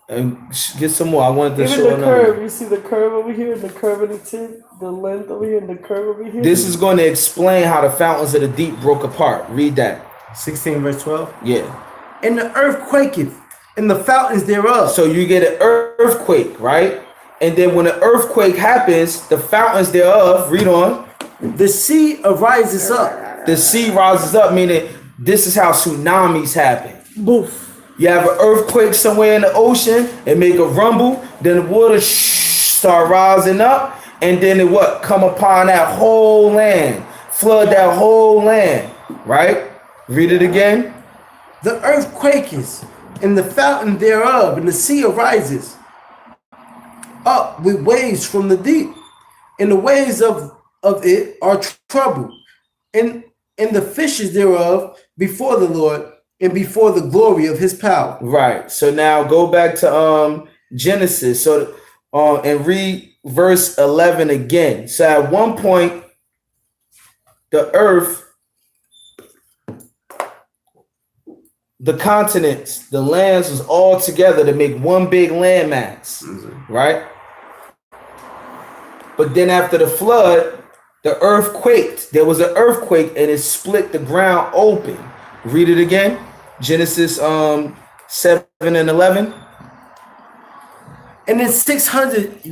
And get some more. I wanted to Even show the curve. You see the curve over here, the curve of the tip, the length over here, and the curve over here. This is going to explain how the fountains of the deep broke apart. Read that. 16 verse 12. Yeah. And the earth quaketh, and the fountains thereof. So you get an earthquake, right? And then when the earthquake happens, the fountains thereof, read on. The sea arises up. The sea rises up, meaning this is how tsunamis happen. Boof. You have an earthquake somewhere in the ocean and make a rumble, then the water start rising up, and then it what? Come upon that whole land, flood that whole land, right? Read it again. The earth quaketh, and the fountain thereof, and the sea arises up with waves from the deep, and the waves of it are troubled, and the fishes thereof before the Lord, and before the glory of his power. Right. So now go back to Genesis. So and read verse 11 again. So at one point, the earth, the continents, the lands was all together to make one big landmass, right? But then after the flood, the earth quaked. There was an earthquake and it split the ground open. Read it again. Genesis 7 and 11. And in 600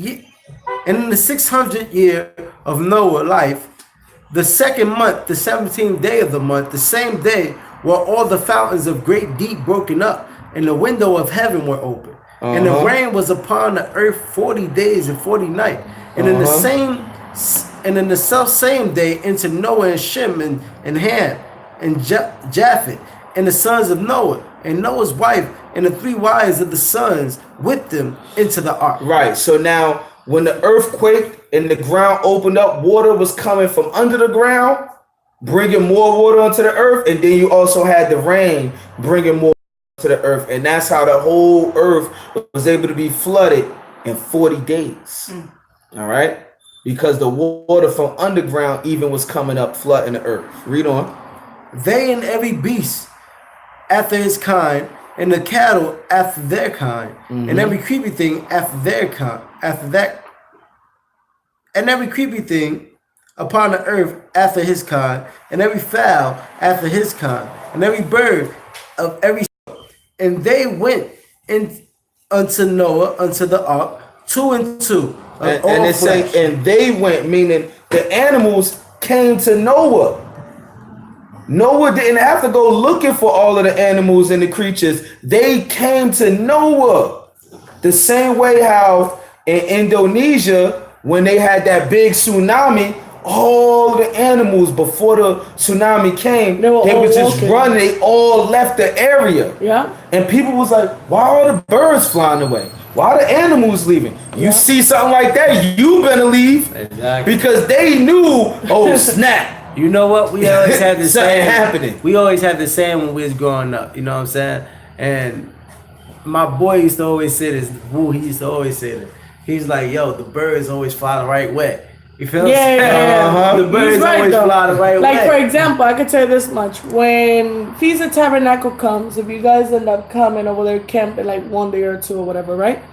And in the 600th year of Noah's life, the second month, the 17th day of the month, the same day were all the fountains of great deep broken up, and the window of heaven were open. And the rain was upon the earth 40 days and 40 nights. And in the self same day entered Noah and Shem and Ham and Japheth and the sons of Noah and Noah's wife and the 3 wives of the sons with them into the ark. Right. So now when the earth quaked and the ground opened up, water was coming from under the ground, bringing more water onto the earth. And then you also had the rain bringing more to the earth. And that's how the whole earth was able to be flooded in 40 days. All right. Because the water from underground even was coming up, flooding the earth. Read on. They and every beast after his kind, and the cattle after their kind, and every creepy thing after their kind, and every creepy thing upon the earth after his kind, and every fowl after his kind, and every bird of every sort. And they went in unto Noah unto the ark, 2 and 2. And it's saying, and they went, meaning the animals came to Noah. Noah didn't have to go looking for all of the animals and the creatures. They came to Noah. The same way how in Indonesia, when they had that big tsunami, all the animals before the tsunami came, they were just running. They all left the area. Yeah. And people was like, why are the birds flying away? Why are the animals leaving? You see something like that, you better leave. Exactly. Because they knew, oh snap. You know what? We always had the Something same happening. We always had the same when we was growing up. You know what I'm saying? And my boy used to always say this. Woo, he used to always say this. He's like, yo, the birds always fly the right way. You feel what I'm saying? Yeah. The birds always fly the right way. Like, for example, I could tell you this much. When Feast of Tabernacle comes, if you guys end up coming over there camping like one day or 2 or whatever, right?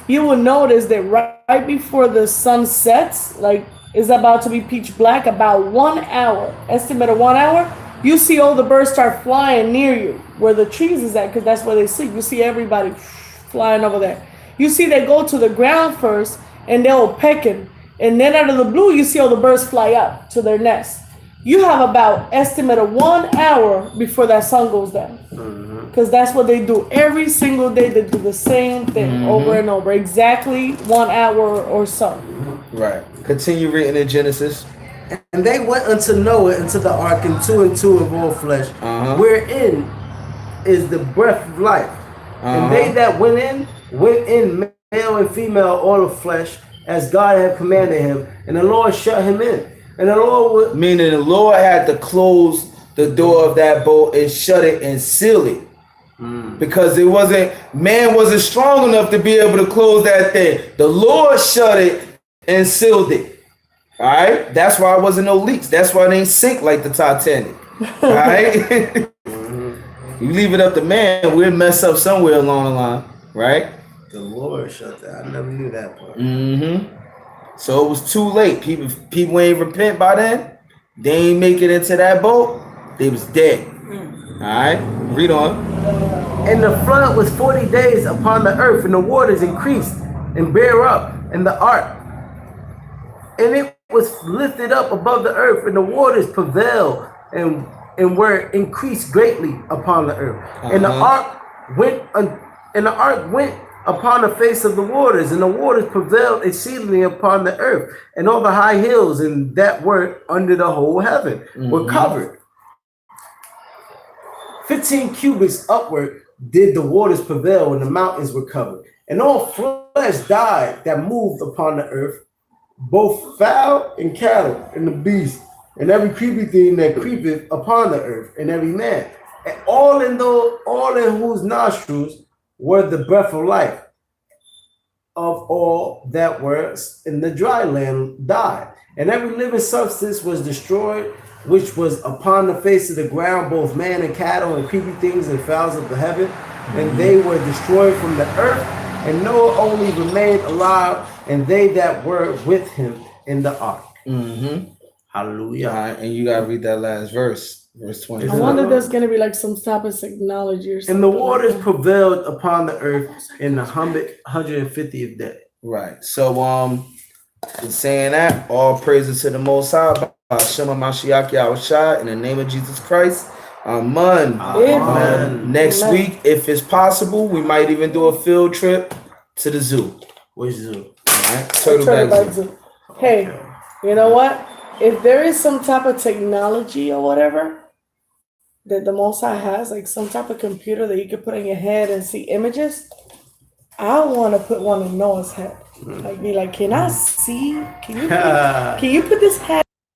You will notice that right before the sun sets, like it's about to be pitch black, about 1 hour, estimate of 1 hour, you see all the birds start flying near you, where the trees is at, because that's where they sleep. You see everybody flying over there. You see they go to the ground first, and they'll pecking. And then out of the blue, you see all the birds fly up to their nest. You have about estimate of 1 hour before that sun goes down. Because that's what they do. Every single day, they do the same thing over and over. Exactly 1 hour or so. Right. Continue reading in Genesis. And they went unto Noah into the ark, and 2 and 2 of all flesh, wherein is the breath of life. And they that went in, male and female, all of flesh, as God had commanded him. And the Lord shut him in. And the Lord would... Meaning the Lord had to close the door of that boat and shut it and seal it. Because man wasn't strong enough to be able to close that thing. The Lord shut it and sealed it. All right, that's why it wasn't no leaks. That's why it ain't sink like the Titanic. All right, you leave it up to man, we'll mess up somewhere along the line, right? The Lord shut that. I never knew that part. So it was too late. People ain't repent by then. They ain't make it into that boat. They was dead. All right, read on. And the flood was 40 days upon the earth, and the waters increased and bare up, and the ark. And it was lifted up above the earth, and the waters prevailed and were increased greatly upon the earth. And the ark went upon the face of the waters, and the waters prevailed exceedingly upon the earth, and all the high hills and that were under the whole heaven were covered. 15 cubits upward did the waters prevail, and the mountains were covered. And all flesh died that moved upon the earth, both fowl and cattle, and the beast, and every creepy thing that creepeth upon the earth, and every man, and all in whose nostrils were the breath of life, of all that were in the dry land died. And every living substance was destroyed, which was upon the face of the ground, both man and cattle, and creepy things and fowls of the heaven. And they were destroyed from the earth, and Noah only remained alive, and they that were with him in the ark. Hallelujah. All right, and you gotta read that last verse, verse 20. I wonder if there's gonna be like some type of technology or something. And the waters prevailed upon the earth in the 150th day. Right. So In saying that, all praises to the Most High. Shema Mashiach Yahushua, in the name of Jesus Christ. Amen. Next week, if it's possible, we might even do a field trip to the zoo. Which zoo? Alright, Turtleback Zoo. Hey, you know what? If there is some type of technology or whatever that the Most High has, like some type of computer that you can put in your head and see images, I want to put one in Noah's head. Like, be like, can I see? Can you put this head